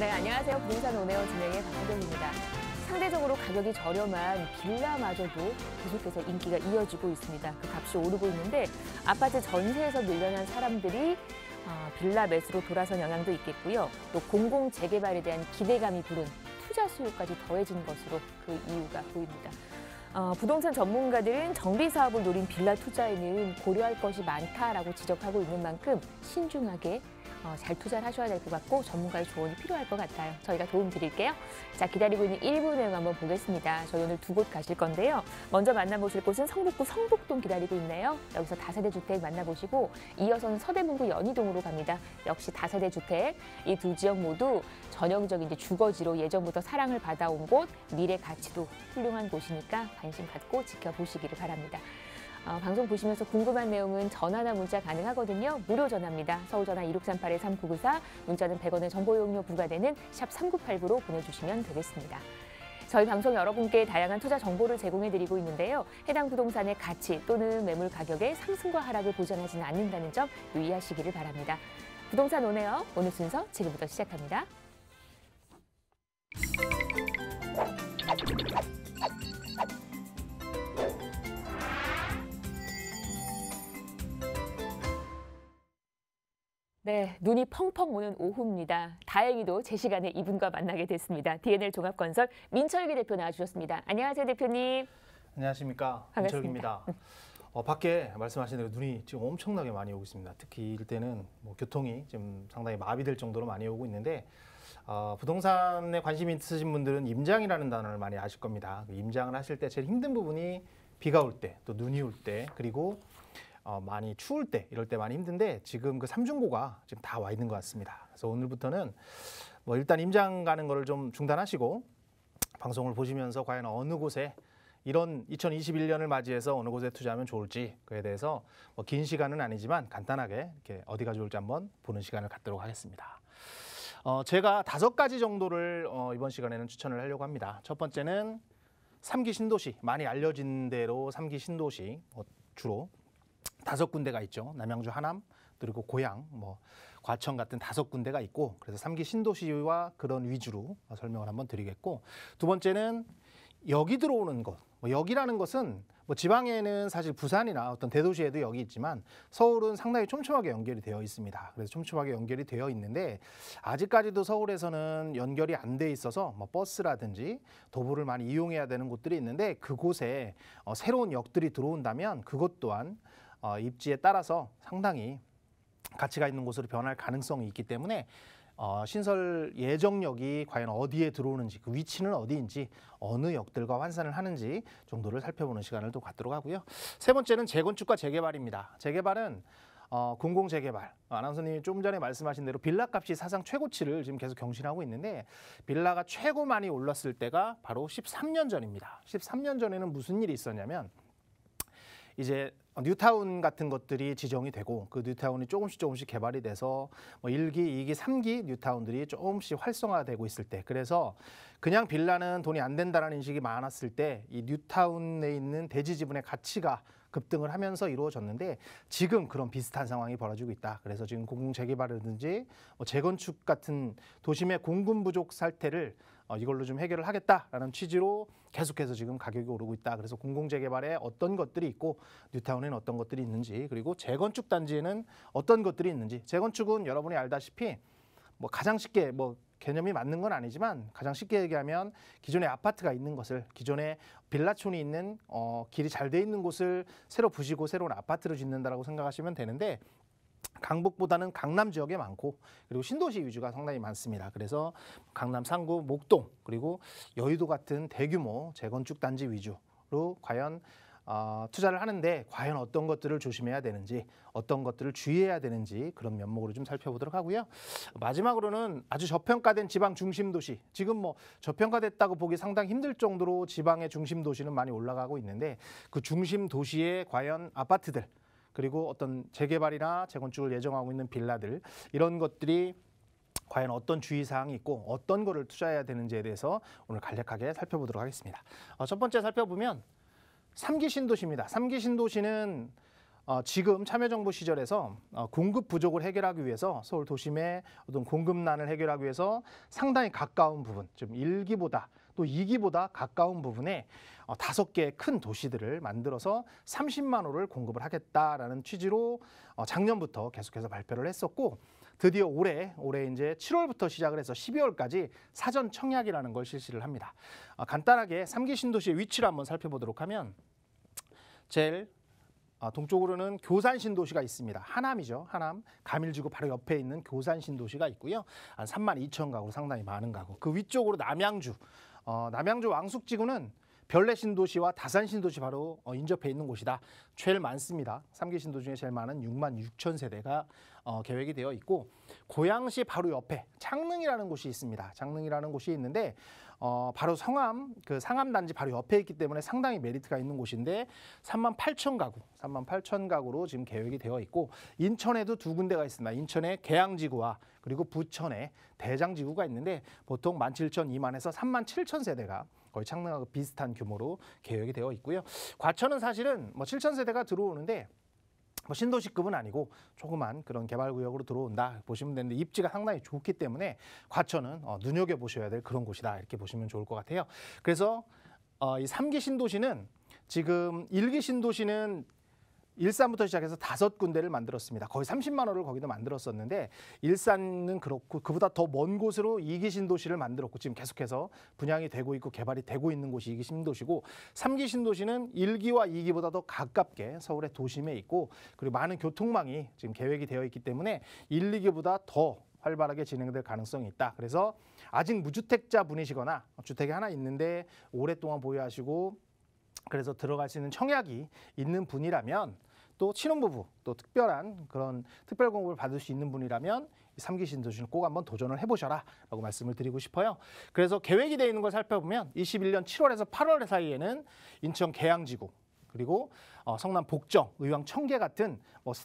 네, 안녕하세요. 부동산 온에어 진행의 박수경입니다. 상대적으로 가격이 저렴한 빌라마저도 계속해서 인기가 이어지고 있습니다. 그 값이 오르고 있는데 아파트 전세에서 밀려난 사람들이 빌라 매수로 돌아선 영향도 있겠고요. 또 공공 재개발에 대한 기대감이 부른 투자 수요까지 더해진 것으로 그 이유가 보입니다. 부동산 전문가들은 정비 사업을 노린 빌라 투자에는 고려할 것이 많다라고 지적하고 있는 만큼 신중하게 잘 투자를 하셔야 될 것 같고 전문가의 조언이 필요할 것 같아요. 저희가 도움 드릴게요. 자, 기다리고 있는 1부 내용 한번 보겠습니다. 저희 오늘 두 곳 가실 건데요. 먼저 만나보실 곳은 성북구 성북동 기다리고 있네요. 여기서 다세대 주택 만나보시고 이어서는 서대문구 연희동으로 갑니다. 역시 다세대 주택. 이 두 지역 모두 전형적인 주거지로 예전부터 사랑을 받아온 곳, 미래 가치도 훌륭한 곳이니까 관심 갖고 지켜보시기를 바랍니다. 방송 보시면서 궁금한 내용은 전화나 문자 가능하거든요. 무료 전화입니다. 서울 전화 2638-3994, 문자는 100원의 정보 이용료 부과되는 샵 3989로 보내주시면 되겠습니다. 저희 방송 여러분께 다양한 투자 정보를 제공해드리고 있는데요. 해당 부동산의 가치 또는 매물 가격의 상승과 하락을 보장하지는 않는다는 점 유의하시기를 바랍니다. 부동산 온에어 오늘 순서 지금부터 시작합니다. 네, 눈이 펑펑 오는 오후입니다. 다행히도 제 시간에 이분과 만나게 됐습니다. D&L 종합건설 민철기 대표 나와주셨습니다. 안녕하세요, 대표님. 안녕하십니까. 반갑습니다. 민철기입니다. 밖에 말씀하신 대로 눈이 지금 엄청나게 많이 오고 있습니다. 특히 이럴 때는 교통이 지금 상당히 마비될 정도로 많이 오고 있는데 부동산에 관심이 있으신 분들은 임장이라는 단어를 많이 아실 겁니다. 임장을 하실 때 제일 힘든 부분이 비가 올 때, 또 눈이 올 때, 그리고 많이 추울 때, 이럴 때 많이 힘든데 지금 그 삼중고가 지금 다 와 있는 것 같습니다. 그래서 오늘부터는 일단 임장 가는 거를 좀 중단하시고 방송을 보시면서 과연 어느 곳에 이런 2021년을 맞이해서 어느 곳에 투자하면 좋을지 그에 대해서 긴 시간은 아니지만 간단하게 이렇게 어디가 좋을지 한번 보는 시간을 갖도록 하겠습니다. 제가 5가지 정도를 이번 시간에는 추천을 하려고 합니다. 첫 번째는 3기 신도시, 많이 알려진 대로 3기 신도시 주로 5군데가 있죠. 남양주, 하남, 그리고 고양, 과천 같은 5군데가 있고 그래서 3기 신도시와 그런 위주로 설명을 한번 드리겠고, 두 번째는 역이 들어오는 곳. 역이라는 것은 지방에는 사실 부산이나 어떤 대도시에도 역이 있지만 서울은 상당히 촘촘하게 연결이 되어 있습니다. 그래서 촘촘하게 연결이 되어 있는데 아직까지도 서울에서는 연결이 안 돼 있어서 버스라든지 도보를 많이 이용해야 되는 곳들이 있는데 그곳에 새로운 역들이 들어온다면 그것 또한 입지에 따라서 상당히 가치가 있는 곳으로 변할 가능성이 있기 때문에 신설 예정역이 과연 어디에 들어오는지, 그 위치는 어디인지, 어느 역들과 환산을 하는지 정도를 살펴보는 시간을 또 갖도록 하고요. 세 번째는 재건축과 재개발입니다. 재개발은 공공재개발, 아나운서님이 조금 전에 말씀하신 대로 빌라 값이 사상 최고치를 지금 계속 경신하고 있는데 빌라가 최고 많이 올랐을 때가 바로 13년 전입니다. 13년 전에는 무슨 일이 있었냐면 이제 뉴타운 같은 것들이 지정이 되고 그 뉴타운이 조금씩 개발이 돼서 1기, 2기, 3기 뉴타운들이 조금씩 활성화되고 있을 때, 그래서 그냥 빌라는 돈이 안 된다는 인식이 많았을 때 이 뉴타운에 있는 대지 지분의 가치가 급등을 하면서 이루어졌는데 지금 그런 비슷한 상황이 벌어지고 있다. 그래서 지금 공공재개발이라든지 재건축 같은 도심의 공급 부족 사태를 이걸로 좀 해결을 하겠다라는 취지로 계속해서 지금 가격이 오르고 있다. 그래서 공공재개발에 어떤 것들이 있고 뉴타운에는 어떤 것들이 있는지, 그리고 재건축 단지에는 어떤 것들이 있는지. 재건축은 여러분이 알다시피 가장 쉽게 개념이 맞는 건 아니지만 가장 쉽게 얘기하면 기존에 아파트가 있는 것을, 기존에 빌라촌이 있는 길이 잘 돼 있는 곳을 새로 부시고 새로운 아파트를 짓는다라고 생각하시면 되는데 강북보다는 강남 지역에 많고 그리고 신도시 위주가 상당히 많습니다. 그래서 강남 상구, 목동, 그리고 여의도 같은 대규모 재건축 단지 위주로 과연 투자를 하는데 과연 어떤 것들을 조심해야 되는지, 어떤 것들을 주의해야 되는지 그런 면목으로 좀 살펴보도록 하고요. 마지막으로는 아주 저평가된 지방 중심 도시, 지금 저평가됐다고 보기 상당히 힘들 정도로 지방의 중심 도시는 많이 올라가고 있는데 그 중심 도시에 과연 아파트들, 그리고 어떤 재개발이나 재건축을 예정하고 있는 빌라들, 이런 것들이 과연 어떤 주의사항이 있고 어떤 거를 투자해야 되는지에 대해서 오늘 간략하게 살펴보도록 하겠습니다. 첫 번째 살펴보면 3기 신도시입니다. 3기 신도시는 지금 참여정부 시절에서 공급 부족을 해결하기 위해서 서울 도심의 어떤 공급난을 해결하기 위해서 상당히 가까운 부분, 좀 1기보다 또 2기보다 가까운 부분에 5개의 큰 도시들을 만들어서 30만 호를 공급을 하겠다라는 취지로 작년부터 계속해서 발표를 했었고 드디어 올해 이제 7월부터 시작을 해서 12월까지 사전 청약이라는 걸 실시를 합니다. 간단하게 3기 신도시의 위치를 한번 살펴보도록 하면 제일 동쪽으로는 교산 신도시가 있습니다. 하남이죠. 하남. 가밀지구 바로 옆에 있는 교산 신도시가 있고요. 한 32,000가구 상당히 많은 가구. 그 위쪽으로 남양주. 남양주 왕숙지구는 별내 신도시와 다산 신도시 바로 인접해 있는 곳이다. 제일 많습니다. 3기 신도시 중에 제일 많은 66,000세대가 계획이 되어 있고 고양시 바로 옆에 창릉이라는 곳이 있습니다. 창릉이라는 곳이 있는데 바로 성암, 그 상암단지 바로 옆에 있기 때문에 상당히 메리트가 있는 곳인데 38,000가구로 지금 계획이 되어 있고 인천에도 2군데가 있습니다. 인천에 계양지구와 그리고 부천에 대장지구가 있는데 보통 17,000, 37,000세대가 거의 창릉하고 비슷한 규모로 계획이 되어 있고요. 과천은 사실은 7,000세대가 들어오는데 신도시급은 아니고 조그만 그런 개발구역으로 들어온다 보시면 되는데 입지가 상당히 좋기 때문에 과천은 눈여겨보셔야 될 그런 곳이다 이렇게 보시면 좋을 것 같아요. 그래서 이 3기 신도시는 지금 1기 신도시는 일산부터 시작해서 5군데를 만들었습니다. 거의 30만 호를 거기도 만들었었는데 일산은 그렇고 그보다 더 먼 곳으로 2기 신도시를 만들었고 지금 계속해서 분양이 되고 있고 개발이 되고 있는 곳이 2기 신도시고 3기 신도시는 1기와 2기보다 더 가깝게 서울의 도심에 있고 그리고 많은 교통망이 지금 계획이 되어 있기 때문에 1, 2기보다 더 활발하게 진행될 가능성이 있다. 그래서 아직 무주택자 분이시거나 주택이 하나 있는데 오랫동안 보유하시고 그래서 들어갈 수 있는 청약이 있는 분이라면 또 신혼부부 또 특별한 그런 특별 공급을 받을 수 있는 분이라면 3기 신도시는 꼭 한번 도전을 해보셔라 라고 말씀을 드리고 싶어요. 그래서 계획이 되어 있는 걸 살펴보면 21년 7월에서 8월 사이에는 인천 계양지구 그리고 성남 복정, 의왕 청계 같은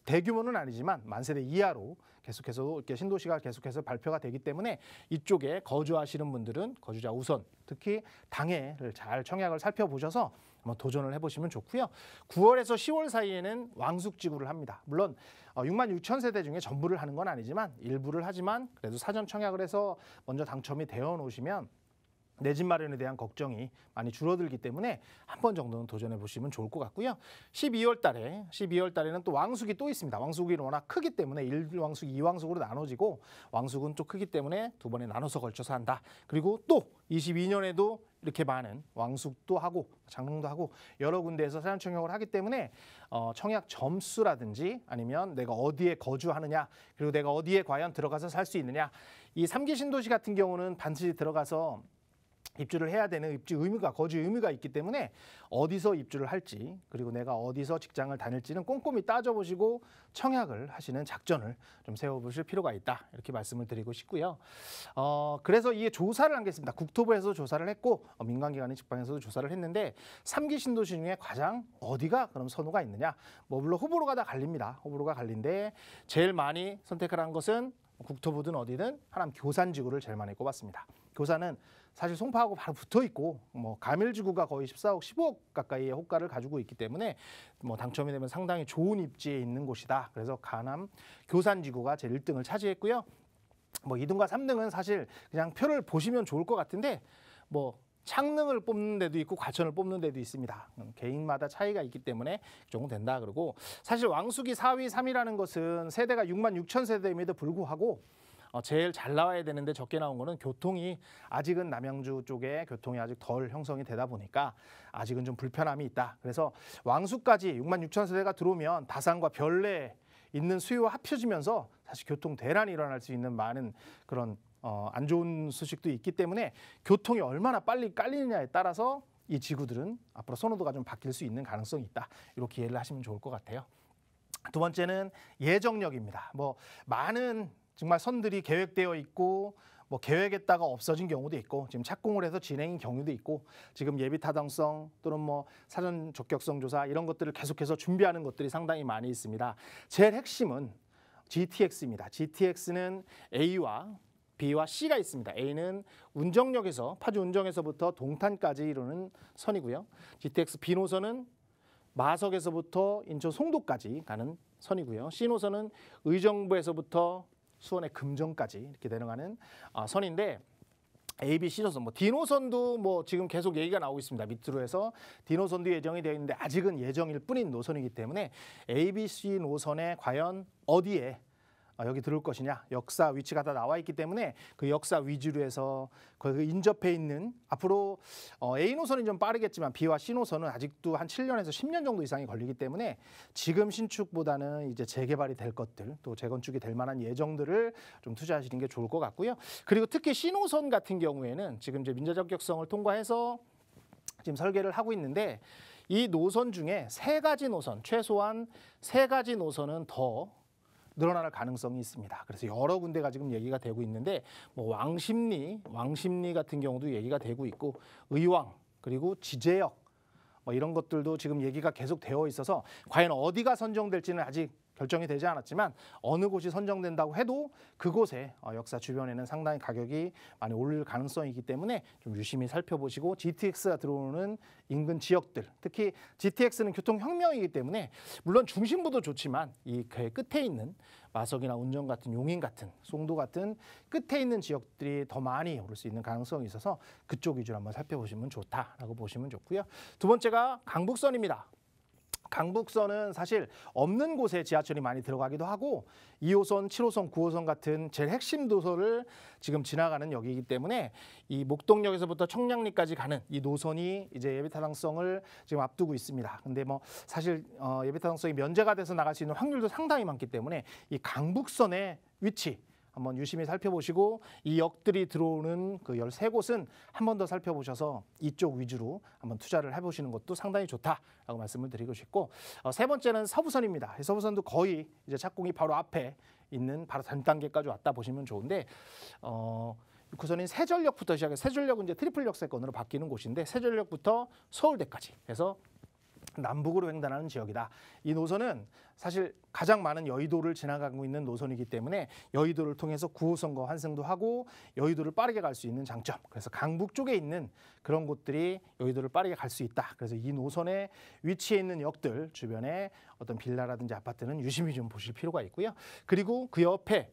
대규모는 아니지만 만세대 이하로 계속해서 이렇게 신도시가 계속해서 발표가 되기 때문에 이쪽에 거주하시는 분들은 거주자 우선 특히 당해를 잘 청약을 살펴보셔서 한번 도전을 해보시면 좋고요. 9월에서 10월 사이에는 왕숙지구를 합니다. 물론 66,000세대 중에 전부를 하는 건 아니지만 일부를 하지만 그래도 사전 청약을 해서 먼저 당첨이 되어 놓으시면 내 집 마련에 대한 걱정이 많이 줄어들기 때문에 한 번 정도는 도전해 보시면 좋을 것 같고요. 12월 달에는 또 왕숙이 또 있습니다. 왕숙이 워낙 크기 때문에 1왕숙, 2왕숙으로 나눠지고 왕숙은 또 크기 때문에 2번에 나눠서 걸쳐서 한다. 그리고 또 22년에도 이렇게 많은 왕숙도 하고 장롱도 하고 여러 군데에서 사전 청약을 하기 때문에 청약 점수라든지 아니면 내가 어디에 거주하느냐 그리고 내가 어디에 과연 들어가서 살 수 있느냐 이 3기 신도시 같은 경우는 반드시 들어가서 입주를 해야 되는 입주 의무가 거주 의무가 있기 때문에 어디서 입주를 할지 그리고 내가 어디서 직장을 다닐지는 꼼꼼히 따져보시고 청약을 하시는 작전을 좀 세워보실 필요가 있다 이렇게 말씀을 드리고 싶고요. 그래서 이게 조사를 한 게 있습니다. 국토부에서 조사를 했고 민간기관인 직방에서도 조사를 했는데 3기 신도시 중에 가장 어디가 그럼 선호가 있느냐 물론 호불호가 다 갈립니다. 호불호가 갈린데 제일 많이 선택을 한 것은 국토부든 어디든 하남 교산지구를 제일 많이 꼽았습니다. 교산은 사실 송파하고 바로 붙어 있고 가밀지구가 거의 14억, 15억 가까이의 호가를 가지고 있기 때문에 당첨이 되면 상당히 좋은 입지에 있는 곳이다. 그래서 가남 교산지구가 제 1등을 차지했고요. 2등과 3등은 사실 그냥 표를 보시면 좋을 것 같은데 창릉을 뽑는 데도 있고 과천을 뽑는 데도 있습니다. 개인마다 차이가 있기 때문에 조금 된다. 그러고 사실 왕숙이 4위, 3위라는 것은 세대가 66,000세대임에도 불구하고 제일 잘 나와야 되는데 적게 나온 거는 교통이 아직은 남양주 쪽에 교통이 아직 덜 형성이 되다 보니까 아직은 좀 불편함이 있다. 그래서 왕숙까지 66,000세대가 들어오면 다산과 별내 있는 수요와 합쳐지면서 사실 교통 대란이 일어날 수 있는 많은 그런 안 좋은 소식도 있기 때문에 교통이 얼마나 빨리 깔리느냐에 따라서 이 지구들은 앞으로 선호도가 좀 바뀔 수 있는 가능성이 있다. 이렇게 이해를 하시면 좋을 것 같아요. 두 번째는 예정력입니다. 많은 정말 선들이 계획되어 있고 계획했다가 없어진 경우도 있고 지금 착공을 해서 진행인 경우도 있고 지금 예비 타당성 또는 사전 적격성 조사 이런 것들을 계속해서 준비하는 것들이 상당히 많이 있습니다. 제일 핵심은 GTX입니다. GTX는 A와 B와 C가 있습니다. A는 운정역에서 파주 운정에서부터 동탄까지 이루는 선이고요. GTX B 노선은 마석에서부터 인천 송도까지 가는 선이고요. C 노선은 의정부에서부터 수원의 금정까지 이렇게 내려가는 선인데 A, B, C 노선, D 노선도 지금 계속 얘기가 나오고 있습니다. 밑으로 해서 D 노선도 예정이 되어 있는데 아직은 예정일 뿐인 노선이기 때문에 A, B, C 노선에 과연 어디에 여기 들어올 것이냐, 역사 위치가 다 나와 있기 때문에 그 역사 위주로 해서 그 인접해 있는 앞으로 A 노선이 좀 빠르겠지만 B와 C 노선은 아직도 한 7년에서 10년 정도 이상이 걸리기 때문에 지금 신축보다는 이제 재개발이 될 것들, 또 재건축이 될 만한 예정들을 좀 투자하시는 게 좋을 것 같고요. 그리고 특히 C 노선 같은 경우에는 지금 이제 민자 적격성을 통과해서 지금 설계를 하고 있는데 이 노선 중에 3가지 노선, 최소한 3가지 노선은 더 늘어날 가능성이 있습니다. 그래서 여러 군데가 지금 얘기가 되고 있는데 왕십리 같은 경우도 얘기가 되고 있고 의왕 그리고 지제역 이런 것들도 지금 얘기가 계속 되어 있어서 과연 어디가 선정될지는 아직 결정이 되지 않았지만 어느 곳이 선정된다고 해도 그곳의 역사 주변에는 상당히 가격이 많이 오를 가능성이 있기 때문에 좀 유심히 살펴보시고 GTX가 들어오는 인근 지역들, 특히 GTX는 교통혁명이기 때문에 물론 중심부도 좋지만 이 끝에 있는 마석이나 운정 같은 용인 같은 송도 같은 끝에 있는 지역들이 더 많이 오를 수 있는 가능성이 있어서 그쪽 위주로 한번 살펴보시면 좋다라고 보시면 좋고요. 두 번째가 강북선입니다. 강북선은 사실 없는 곳에 지하철이 많이 들어가기도 하고 2호선, 7호선, 9호선 같은 제일 핵심 도서를 지금 지나가는 역이기 때문에 이 목동역에서부터 청량리까지 가는 이 노선이 이제 예비 타당성을 지금 앞두고 있습니다. 근데 사실 예비 타당성이 면제가 돼서 나갈 수 있는 확률도 상당히 많기 때문에 이 강북선의 위치 한번 유심히 살펴보시고 이 역들이 들어오는 그 13곳은 한 번 더 살펴보셔서 이쪽 위주로 한번 투자를 해보시는 것도 상당히 좋다라고 말씀을 드리고 싶고 세 번째는 서부선입니다. 서부선도 거의 이제 착공이 바로 앞에 있는 바로 전 단계까지 왔다 보시면 좋은데 6호선인 세전역부터 시작해서 세전역은 이제 트리플 역세권으로 바뀌는 곳인데 세전역부터 서울대까지 해서 남북으로 횡단하는 지역이다. 이 노선은 사실 가장 많은 여의도를 지나가고 있는 노선이기 때문에 여의도를 통해서 9호선과 환승도 하고 여의도를 빠르게 갈 수 있는 장점. 그래서 강북 쪽에 있는 그런 곳들이 여의도를 빠르게 갈 수 있다. 그래서 이 노선에 위치해 있는 역들 주변에 어떤 빌라라든지 아파트는 유심히 좀 보실 필요가 있고요. 그리고 그 옆에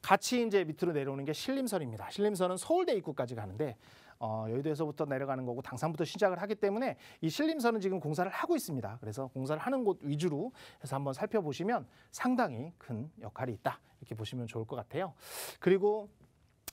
같이 이제 밑으로 내려오는 게 신림선입니다. 신림선은 서울대 입구까지 가는데 여의도에서부터 내려가는 거고 당산부터 시작을 하기 때문에 이 신림선은 지금 공사를 하고 있습니다. 그래서 공사를 하는 곳 위주로 해서 한번 살펴보시면 상당히 큰 역할이 있다. 이렇게 보시면 좋을 것 같아요. 그리고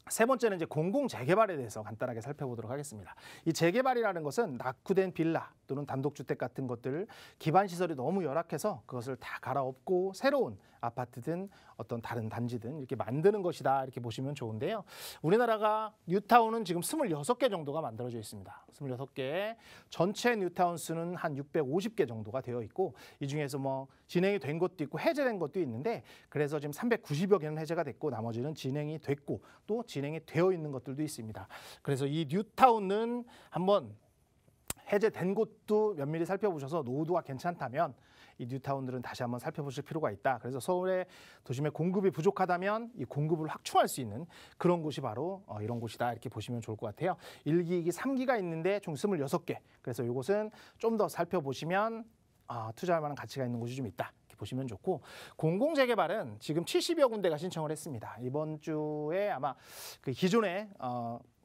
세 번째는 이제 공공 재개발에 대해서 간단하게 살펴보도록 하겠습니다. 이 재개발이라는 것은 낙후된 빌라 또는 단독주택 같은 것들 기반 시설이 너무 열악해서 그것을 다 갈아엎고 새로운 아파트든 어떤 다른 단지든 이렇게 만드는 것이다 이렇게 보시면 좋은데요. 우리나라가 뉴타운은 지금 26개 정도가 만들어져 있습니다. 26개 전체 뉴타운 수는 한 650개 정도가 되어 있고 이 중에서 진행이 된 것도 있고 해제된 것도 있는데 그래서 지금 390여 개는 해제가 됐고 나머지는 진행이 됐고 또 진행이 되어 있는 것들도 있습니다. 그래서 이 뉴타운은 한번 해제된 곳도 면밀히 살펴보셔서 노후도가 괜찮다면 이 뉴타운들은 다시 한번 살펴보실 필요가 있다. 그래서 서울의 도심의 공급이 부족하다면 이 공급을 확충할 수 있는 그런 곳이 바로 이런 곳이다. 이렇게 보시면 좋을 것 같아요. 1기, 2기, 3기가 있는데 총 26개. 그래서 이곳은 좀 더 살펴보시면 투자할 만한 가치가 있는 곳이 좀 있다. 이렇게 보시면 좋고 공공재개발은 지금 70여 군데가 신청을 했습니다. 이번 주에 아마 그 기존에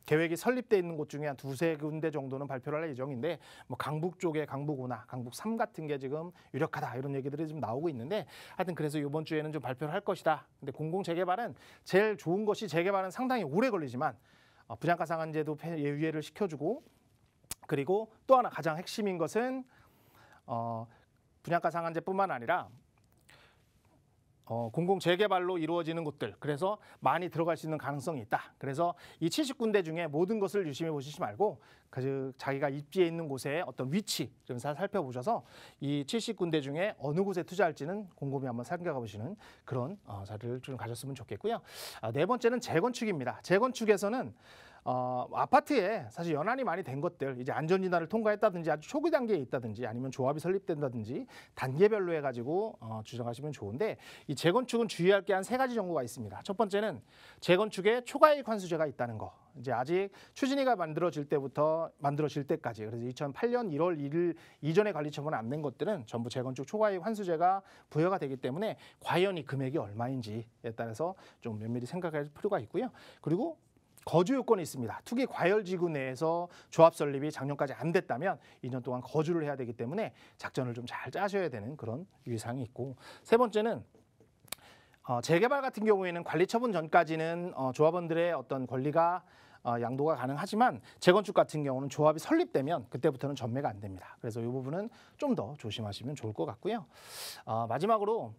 계획이 설립돼 있는 곳 중에 한 2-3군데 정도는 발표를 할 예정인데 강북 쪽에 강북 5나 강북 3 같은 게 지금 유력하다 이런 얘기들이 좀 나오고 있는데 하여튼 그래서 이번 주에는 좀 발표를 할 것이다. 근데 공공 재개발은 제일 좋은 것이 재개발은 상당히 오래 걸리지만 분양가 상한제도 유예를 시켜주고 그리고 또 하나 가장 핵심인 것은 분양가 상한제뿐만 아니라 공공 재개발로 이루어지는 곳들 그래서 많이 들어갈 수 있는 가능성이 있다. 그래서 이 70군데 중에 모든 것을 유심히 보시지 말고 자기가 입지에 있는 곳의 어떤 위치 좀 살펴보셔서 이 70군데 중에 어느 곳에 투자할지는 곰곰이 한번 생각해 보시는 그런 자리를 좀 가졌으면 좋겠고요. 네 번째는 재건축입니다. 재건축에서는 아파트에 사실 연한이 많이 된 것들, 이제 안전진단을 통과했다든지 아주 초기 단계에 있다든지 아니면 조합이 설립된다든지 단계별로 해가지고 주장하시면 좋은데, 이 재건축은 주의할 게 한 3가지 정도가 있습니다. 첫 번째는 재건축에 초과이익 환수제가 있다는 거. 이제 아직 추진위가 만들어질 때까지, 그래서 2008년 1월 1일 이전에 관리처분 안 된 것들은 전부 재건축 초과이익 환수제가 부여가 되기 때문에 과연 이 금액이 얼마인지에 따라서 좀 면밀히 생각할 필요가 있고요. 그리고 거주 요건이 있습니다. 투기 과열지구 내에서 조합 설립이 작년까지 안 됐다면 2년 동안 거주를 해야 되기 때문에 작전을 좀 잘 짜셔야 되는 그런 유의사항이 있고, 세 번째는 재개발 같은 경우에는 관리 처분 전까지는 조합원들의 어떤 권리가 양도가 가능하지만, 재건축 같은 경우는 조합이 설립되면 그때부터는 전매가 안 됩니다. 그래서 이 부분은 좀 더 조심하시면 좋을 것 같고요. 마지막으로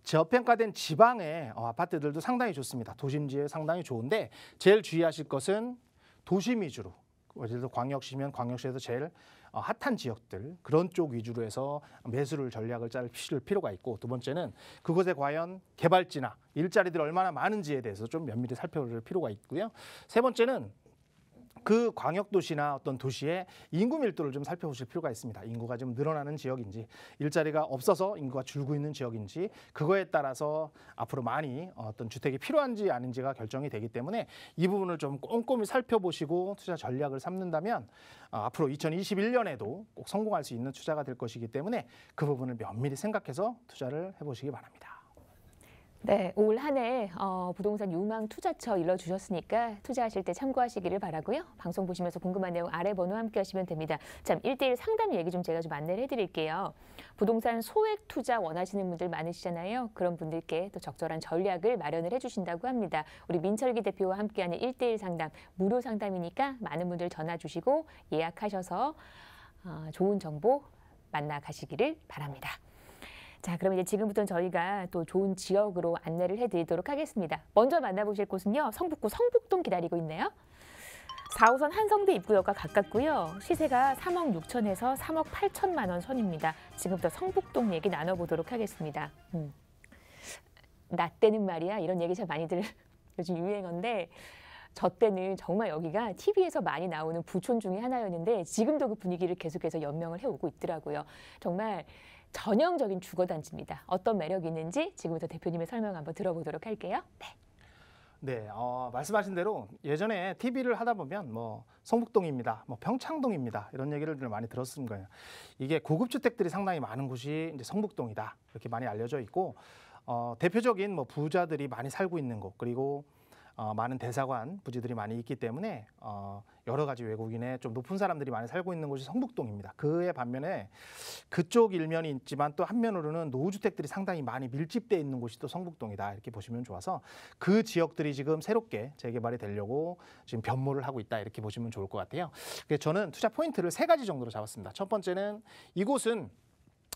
저평가된 지방의 아파트들도 상당히 좋습니다. 도심지에 상당히 좋은데, 제일 주의하실 것은 도심 위주로, 예를 들어 광역시면 광역시에서 제일 핫한 지역들, 그런 쪽 위주로 해서 매수를 전략을 짤 필요가 있고, 두 번째는 그곳에 과연 개발지나 일자리들이 얼마나 많은지에 대해서 좀 면밀히 살펴볼 필요가 있고요. 세 번째는 그 광역도시나 어떤 도시의 인구 밀도를 좀 살펴보실 필요가 있습니다. 인구가 좀 늘어나는 지역인지, 일자리가 없어서 인구가 줄고 있는 지역인지, 그거에 따라서 앞으로 많이 어떤 주택이 필요한지 아닌지가 결정이 되기 때문에 이 부분을 좀 꼼꼼히 살펴보시고 투자 전략을 삼는다면 앞으로 2021년에도 꼭 성공할 수 있는 투자가 될 것이기 때문에 그 부분을 면밀히 생각해서 투자를 해보시기 바랍니다. 네, 올 한 해 부동산 유망 투자처 일러주셨으니까 투자하실 때 참고하시기를 바라고요. 방송 보시면서 궁금한 내용 아래 번호 함께 하시면 됩니다. 참 1:1 상담 얘기 좀 제가 좀 안내를 해드릴게요. 부동산 소액 투자 원하시는 분들 많으시잖아요. 그런 분들께 또 적절한 전략을 마련을 해주신다고 합니다. 우리 민철기 대표와 함께하는 1:1 상담, 무료 상담이니까 많은 분들 전화 주시고 예약하셔서 좋은 정보 만나가시기를 바랍니다. 자, 그럼 이제 지금부터는 저희가 또 좋은 지역으로 안내를 해드리도록 하겠습니다. 먼저 만나보실 곳은요, 성북구 성북동 기다리고 있네요. 4호선 한성대 입구역과 가깝고요. 시세가 3억 6천에서 3억 8천만 원 선입니다. 지금부터 성북동 얘기 나눠보도록 하겠습니다. 나 때는 말이야, 이런 얘기 참 많이들 요즘 유행어인데, 저 때는 정말 여기가 TV에서 많이 나오는 부촌 중에 하나였는데 지금도 그 분위기를 계속해서 연명을 해오고 있더라고요. 정말 전형적인 주거단지입니다. 어떤 매력이 있는지 지금부터 대표님의 설명 한번 들어보도록 할게요. 네, 말씀하신 대로 예전에 TV를 하다 보면 뭐 성북동입니다, 뭐 평창동입니다, 이런 얘기를 많이 들었을 거예요. 이게 고급 주택들이 상당히 많은 곳이 이제 성북동이다, 이렇게 많이 알려져 있고, 대표적인 뭐 부자들이 많이 살고 있는 곳, 그리고 많은 대사관 부지들이 많이 있기 때문에 여러 가지 외국인의 좀 높은 사람들이 많이 살고 있는 곳이 성북동입니다. 그에 반면에 그쪽 일면이 있지만 또 한면으로는 노후주택들이 상당히 많이 밀집되어 있는 곳이 또 성북동이다, 이렇게 보시면 좋아서 그 지역들이 지금 새롭게 재개발이 되려고 지금 변모를 하고 있다, 이렇게 보시면 좋을 것 같아요. 그래서 저는 투자 포인트를 3가지 정도로 잡았습니다. 첫 번째는 이곳은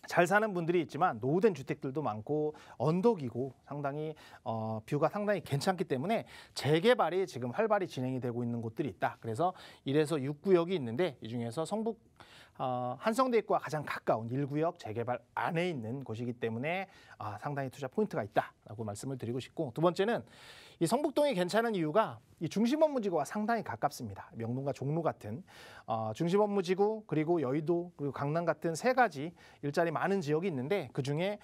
잘 사는 분들이 있지만 노후된 주택들도 많고 언덕이고 상당히 뷰가 상당히 괜찮기 때문에 재개발이 지금 활발히 진행이 되고 있는 곳들이 있다. 그래서 1에서 6구역이 있는데 이 중에서 성북 한성대 입구와 가장 가까운 1구역 재개발 안에 있는 곳이기 때문에 상당히 투자 포인트가 있다라고 말씀을 드리고 싶고, 두 번째는 이 성북동이 괜찮은 이유가 이 중심 업무지구와 상당히 가깝습니다. 명동과 종로 같은 중심 업무지구, 그리고 여의도, 그리고 강남 같은 3가지 일자리 많은 지역이 있는데 그중에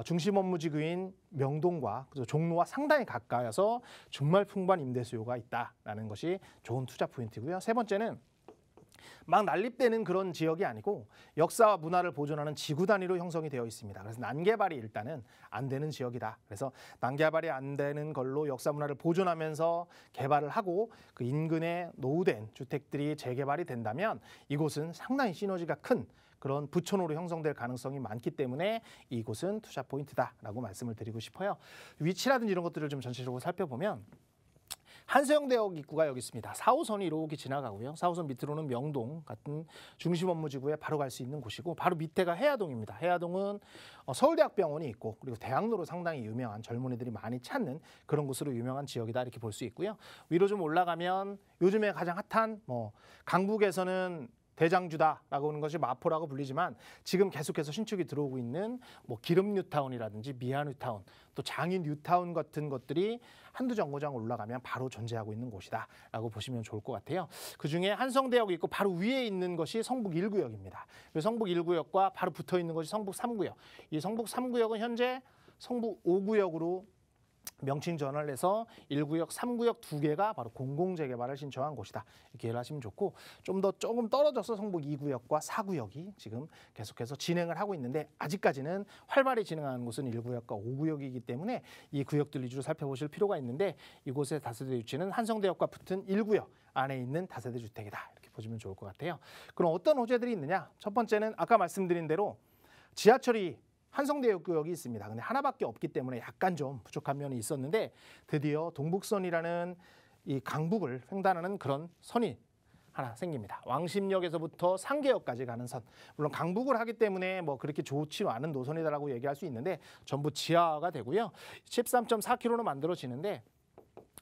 중심 업무지구인 명동과 종로와 상당히 가까워서 정말 풍부한 임대 수요가 있다라는 것이 좋은 투자 포인트고요. 세 번째는 막 난립되는 그런 지역이 아니고 역사와 문화를 보존하는 지구 단위로 형성이 되어 있습니다. 그래서 난개발이 일단은 안 되는 지역이다. 그래서 난개발이 안 되는 걸로 역사 문화를 보존하면서 개발을 하고 그 인근에 노후된 주택들이 재개발이 된다면 이곳은 상당히 시너지가 큰 그런 부촌으로 형성될 가능성이 많기 때문에 이곳은 투자 포인트다라고 말씀을 드리고 싶어요. 위치라든지 이런 것들을 좀 전체적으로 살펴보면 한서영대역 입구가 여기 있습니다. 4호선이 이렇게 지나가고요. 4호선 밑으로는 명동 같은 중심 업무지구에 바로 갈 수 있는 곳이고, 바로 밑에가 해화동입니다. 해화동은 서울대학병원이 있고, 그리고 대학로로 상당히 유명한 젊은이들이 많이 찾는 그런 곳으로 유명한 지역이다, 이렇게 볼 수 있고요. 위로 좀 올라가면 요즘에 가장 핫한 강북에서는 대장주다라고 하는 것이 마포라고 불리지만 지금 계속해서 신축이 들어오고 있는 뭐 기름 뉴타운이라든지 미아 뉴타운, 또 장인 뉴타운 같은 것들이 한두 정거장 올라가면 바로 존재하고 있는 곳이다라고 보시면 좋을 것 같아요. 그중에 한성대역이 있고 바로 위에 있는 것이 성북 1구역입니다. 성북 1구역과 바로 붙어 있는 것이 성북 3구역. 이 성북 3구역은 현재 성북 5구역으로 명칭 전환을 해서 1구역, 3구역 두 개가 바로 공공재개발을 신청한 곳이다. 이렇게 이해를 하시면 좋고, 조금 떨어져서 성북 2구역과 4구역이 지금 계속해서 진행을 하고 있는데 아직까지는 활발히 진행하는 곳은 1구역과 5구역이기 때문에 이 구역들 위주로 살펴보실 필요가 있는데, 이곳의 다세대 유치는 한성대역과 붙은 1구역 안에 있는 다세대 주택이다. 이렇게 보시면 좋을 것 같아요. 그럼 어떤 호재들이 있느냐? 첫 번째는 아까 말씀드린 대로 지하철이 한성대역구역이 있습니다. 근데 하나밖에 없기 때문에 약간 좀 부족한 면이 있었는데 드디어 동북선이라는 이 강북을 횡단하는 그런 선이 하나 생깁니다. 왕십역에서부터 상계역까지 가는 선. 물론 강북을 하기 때문에 뭐 그렇게 좋지 않은 노선이다라고 얘기할 수 있는데 전부 지하가 되고요. 13.4km로 만들어지는데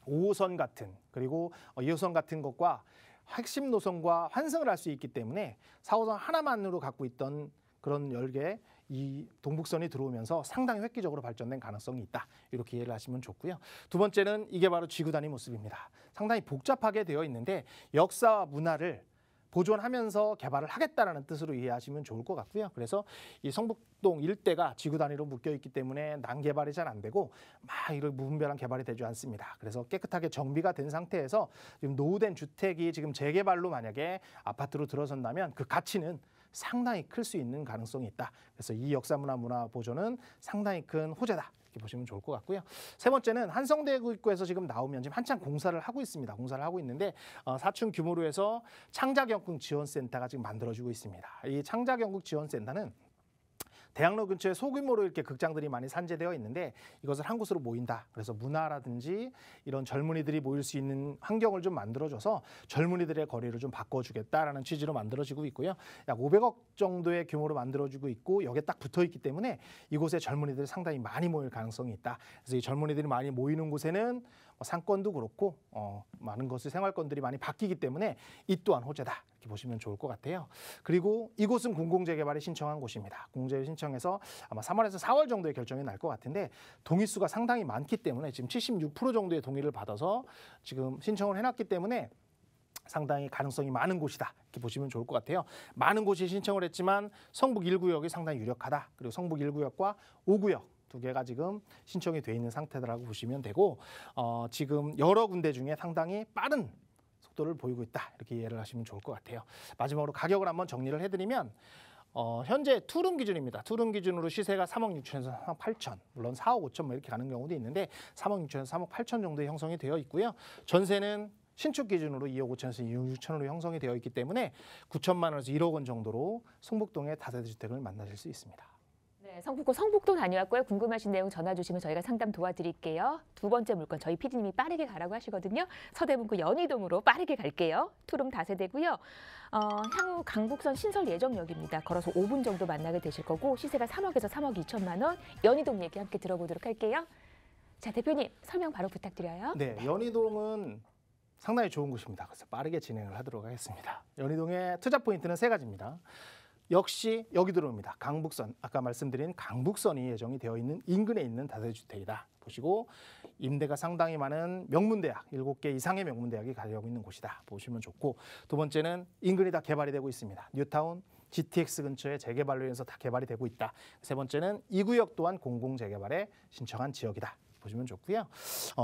5호선 같은, 그리고 2호선 같은 것과 핵심 노선과 환승을 할 수 있기 때문에 4호선 하나만으로 갖고 있던 그런 열개 이 동북선이 들어오면서 상당히 획기적으로 발전된 가능성이 있다. 이렇게 이해를 하시면 좋고요. 두 번째는 이게 바로 지구단위 모습입니다. 상당히 복잡하게 되어 있는데 역사와 문화를 보존하면서 개발을 하겠다라는 뜻으로 이해하시면 좋을 것 같고요. 그래서 이 성북동 일대가 지구 단위로 묶여 있기 때문에 난개발이 잘 안 되고 막 이런 무분별한 개발이 되지 않습니다. 그래서 깨끗하게 정비가 된 상태에서 지금 노후된 주택이 지금 재개발로 만약에 아파트로 들어선다면 그 가치는 상당히 클 수 있는 가능성이 있다. 그래서 이 역사문화 보존은 상당히 큰 호재다. 이렇게 보시면 좋을 것 같고요. 세 번째는 한성대구 입구에서 지금 나오면 지금 한창 공사를 하고 있습니다. 공사를 하고 있는데 4층 규모로 해서 창작연극 지원센터가 지금 만들어지고 있습니다. 이 창작연극 지원센터는 대학로 근처에 소규모로 이렇게 극장들이 많이 산재되어 있는데 이것을 한 곳으로 모인다. 그래서 문화라든지 이런 젊은이들이 모일 수 있는 환경을 좀 만들어줘서 젊은이들의 거리를 좀 바꿔주겠다라는 취지로 만들어지고 있고요. 약 500억 정도의 규모로 만들어지고 있고 여기에 딱 붙어 있기 때문에 이곳에 젊은이들이 상당히 많이 모일 가능성이 있다. 그래서 이 젊은이들이 많이 모이는 곳에는 상권도 그렇고 많은 것의 생활권들이 많이 바뀌기 때문에 이 또한 호재다. 이렇게 보시면 좋을 것 같아요. 그리고 이곳은 공공재개발에 신청한 곳입니다. 공공재개발 신청해서 아마 3월에서 4월 정도에 결정이 날 것 같은데 동의수가 상당히 많기 때문에 지금 76% 정도의 동의를 받아서 지금 신청을 해놨기 때문에 상당히 가능성이 많은 곳이다. 이렇게 보시면 좋을 것 같아요. 많은 곳이 신청을 했지만 성북 1구역이 상당히 유력하다. 그리고 성북 1구역과 5구역 두 개가 지금 신청이 돼 있는 상태라고 보시면 되고 지금 여러 군데 중에 상당히 빠른 속도를 보이고 있다. 이렇게 이해를 하시면 좋을 것 같아요. 마지막으로 가격을 한번 정리를 해드리면 현재 투룸 기준입니다. 투룸 기준으로 시세가 3억 6천에서 3억 8천, 물론 4억 5천 이렇게 가는 경우도 있는데 3억 6천에서 3억 8천 정도에 형성이 되어 있고요. 전세는 신축 기준으로 2억 5천에서 2억 6천으로 형성이 되어 있기 때문에 9천만 원에서 1억 원 정도로 성북동의 다세대 주택을 만나실 수 있습니다. 네, 성북동 다녀왔고요. 궁금하신 내용 전화 주시면 저희가 상담 도와드릴게요. 두 번째 물건 저희 PD님이 빠르게 가라고 하시거든요. 서대문구 연희동으로 빠르게 갈게요. 투룸 다세대고요. 향후 강북선 신설 예정역입니다. 걸어서 5분 정도 만나게 되실 거고 시세가 3억에서 3억 2천만 원. 연희동 얘기 함께 들어보도록 할게요. 자, 대표님 설명 바로 부탁드려요. 네, 연희동은 상당히 좋은 곳입니다. 그래서 빠르게 진행을 하도록 하겠습니다. 연희동의 투자 포인트는 세 가지입니다. 역시 여기 들어옵니다. 강북선, 아까 말씀드린 강북선이 예정이 되어 있는 인근에 있는 다세대 주택이다. 보시고 임대가 상당히 많은 명문대학, 7개 이상의 명문대학이 가려고 있는 곳이다. 보시면 좋고 두 번째는 인근이 다 개발이 되고 있습니다. 뉴타운, GTX 근처에 재개발로 인해서 다 개발이 되고 있다. 세 번째는 이 구역 또한 공공재개발에 신청한 지역이다. 보시면 좋고요.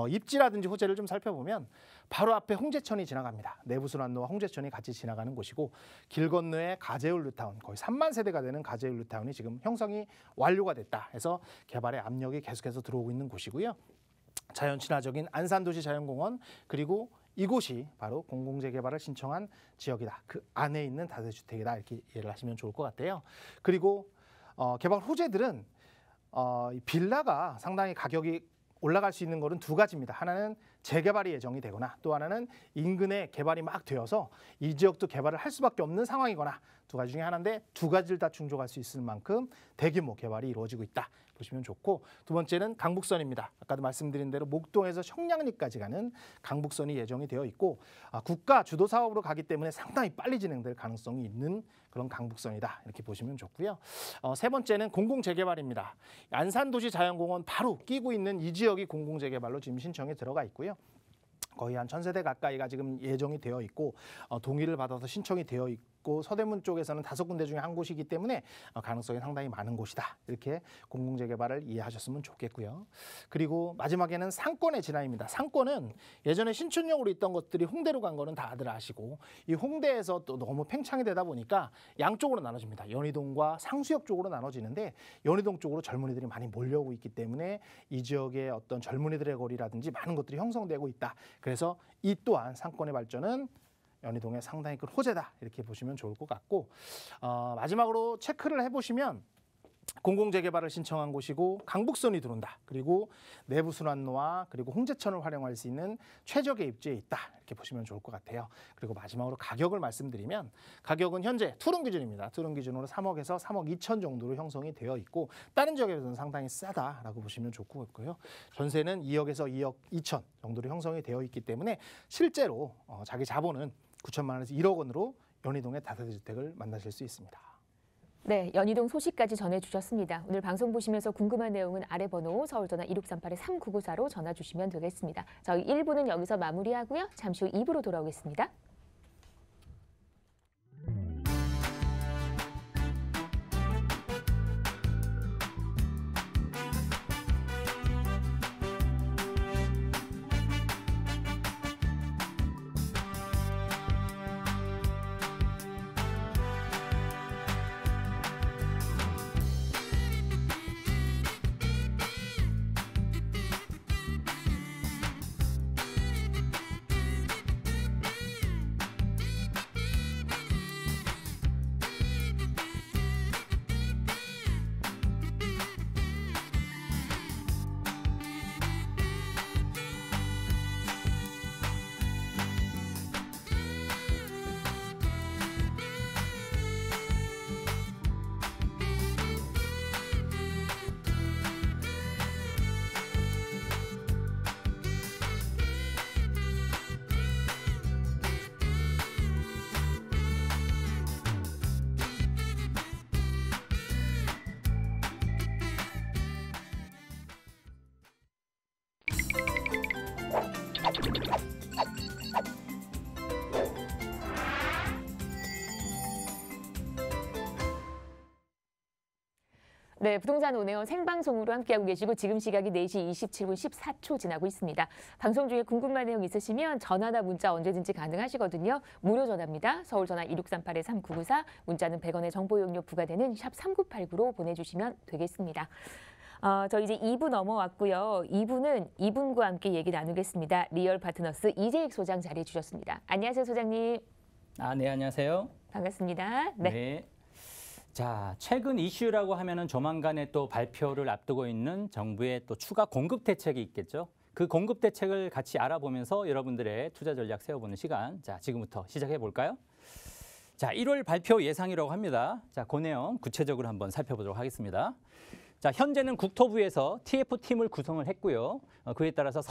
입지라든지 호재를 좀 살펴보면 바로 앞에 홍제천이 지나갑니다. 내부순환로와 홍제천이 같이 지나가는 곳이고 길 건너에 가재울 뉴타운, 거의 3만 세대가 되는 가재울 뉴타운이 지금 형성이 완료가 됐다 해서 개발의 압력이 계속해서 들어오고 있는 곳이고요. 자연 친화적인 안산도시 자연공원, 그리고 이곳이 바로 공공재개발을 신청한 지역이다. 그 안에 있는 다세대주택이다. 이렇게 이해를 하시면 좋을 것 같아요. 그리고 개발 호재들은 빌라가 상당히 가격이 올라갈 수 있는 거는 두 가지입니다. 하나는 재개발이 예정이 되거나 또 하나는 인근에 개발이 막 되어서 이 지역도 개발을 할 수밖에 없는 상황이거나 두 가지 중에 하나인데 두 가지를 다 충족할 수 있을 만큼 대규모 개발이 이루어지고 있다 보시면 좋고 두 번째는 강북선입니다. 아까도 말씀드린 대로 목동에서 청량리까지 가는 강북선이 예정이 되어 있고 국가 주도 사업으로 가기 때문에 상당히 빨리 진행될 가능성이 있는 그런 강북선이다 이렇게 보시면 좋고요. 세 번째는 공공재개발입니다. 안산도시자연공원 바로 끼고 있는 이 지역이 공공재개발로 지금 신청이 들어가 있고요. 거의 한 1000세대 가까이가 지금 예정이 되어 있고 동의를 받아서 신청이 되어 있고 서대문 쪽에서는 5군데 중에 한 곳이기 때문에 가능성이 상당히 많은 곳이다. 이렇게 공공재개발을 이해하셨으면 좋겠고요. 그리고 마지막에는 상권의 진화입니다. 상권은 예전에 신촌역으로 있던 것들이 홍대로 간 거는 다들 아시고 이 홍대에서 또 너무 팽창이 되다 보니까 양쪽으로 나눠집니다. 연희동과 상수역 쪽으로 나눠지는데 연희동 쪽으로 젊은이들이 많이 몰려오고 있기 때문에 이 지역의 어떤 젊은이들의 거리라든지 많은 것들이 형성되고 있다. 그래서 이 또한 상권의 발전은 연희동의 상당히 큰 호재다 이렇게 보시면 좋을 것 같고 마지막으로 체크를 해보시면 공공재개발을 신청한 곳이고 강북선이 들어온다. 그리고 내부순환로와 그리고 홍제천을 활용할 수 있는 최적의 입지에 있다. 이렇게 보시면 좋을 것 같아요. 그리고 마지막으로 가격을 말씀드리면 가격은 현재 투룸 기준입니다. 투룸 기준으로 3억에서 3억 2천 정도로 형성이 되어 있고 다른 지역에 비해서는 상당히 싸다라고 보시면 좋고요. 전세는 2억에서 2억 2천 정도로 형성이 되어 있기 때문에 실제로 자기 자본은 9천만 원에서 1억 원으로 연희동의 다세대주택을 만나실 수 있습니다. 네, 연희동 소식까지 전해주셨습니다. 오늘 방송 보시면서 궁금한 내용은 아래 번호 서울전화 1638-3994로 전화 주시면 되겠습니다. 저희 1부는 여기서 마무리하고요. 잠시 후 2부로 돌아오겠습니다. 네, 부동산 오네어 생방송으로 함께하고 계시고 지금 시각이 4시 27분 14초 지나고 있습니다. 방송 중에 궁금한 내용 있으시면 전화나 문자 언제든지 가능하시거든요. 무료 전화입니다. 서울 전화 1638-3994, 문자는 100원의 정보 이용료 부과되는 샵 3989로 보내주시면 되겠습니다. 저 이제 2부 넘어왔고요. 2부는 이분과 함께 얘기 나누겠습니다. 리얼 파트너스 이재익 소장 자리해 주셨습니다. 안녕하세요, 소장님. 네, 안녕하세요. 반갑습니다. 네. 자, 최근 이슈라고 하면은 조만간에 또 발표를 앞두고 있는 정부의 또 추가 공급 대책이 있겠죠. 그 공급 대책을 같이 알아보면서 여러분들의 투자 전략 세워보는 시간. 자, 지금부터 시작해 볼까요? 자, 1월 발표 예상이라고 합니다. 자, 그 내용 구체적으로 한번 살펴보도록 하겠습니다. 자, 현재는 국토부에서 TF팀을 구성을 했고요. 그에 따라서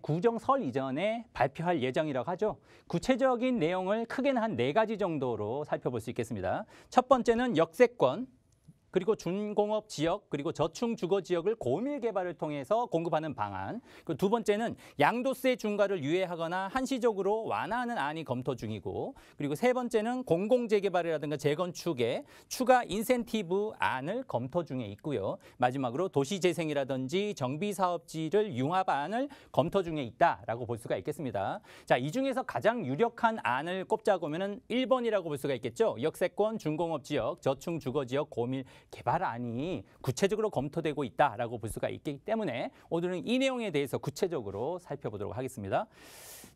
구정 설 이전에 발표할 예정이라고 하죠. 구체적인 내용을 크게는 한 4가지 정도로 살펴볼 수 있겠습니다. 첫 번째는 역세권, 그리고 준공업 지역, 그리고 저층 주거 지역을 고밀 개발을 통해서 공급하는 방안. 그리고 두 번째는 양도세 중과를 유예하거나 한시적으로 완화하는 안이 검토 중이고, 그리고 세 번째는 공공재개발이라든가 재건축에 추가 인센티브 안을 검토 중에 있고요. 마지막으로 도시재생이라든지 정비사업지를 융합안을 검토 중에 있다라고 볼 수가 있겠습니다. 자, 이 중에서 가장 유력한 안을 꼽자고 하면은 1번이라고 볼 수가 있겠죠. 역세권, 준공업 지역, 저층 주거 지역, 고밀 개발안이 구체적으로 검토되고 있다라고 볼 수가 있기 때문에 오늘은 이 내용에 대해서 구체적으로 살펴보도록 하겠습니다.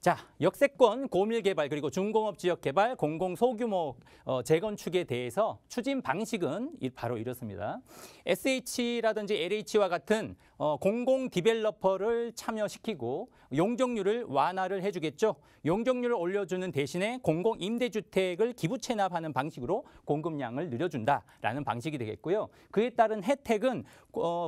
자, 역세권 고밀 개발 그리고 중공업 지역 개발 공공 소규모 재건축에 대해서 추진 방식은 바로 이렇습니다. SH라든지 LH와 같은 공공 디벨로퍼를 참여시키고 용적률을 완화를 해주겠죠. 용적률을 올려주는 대신에 공공 임대주택을 기부 체납하는 방식으로 공급량을 늘려준다라는 방식이 되겠고요. 그에 따른 혜택은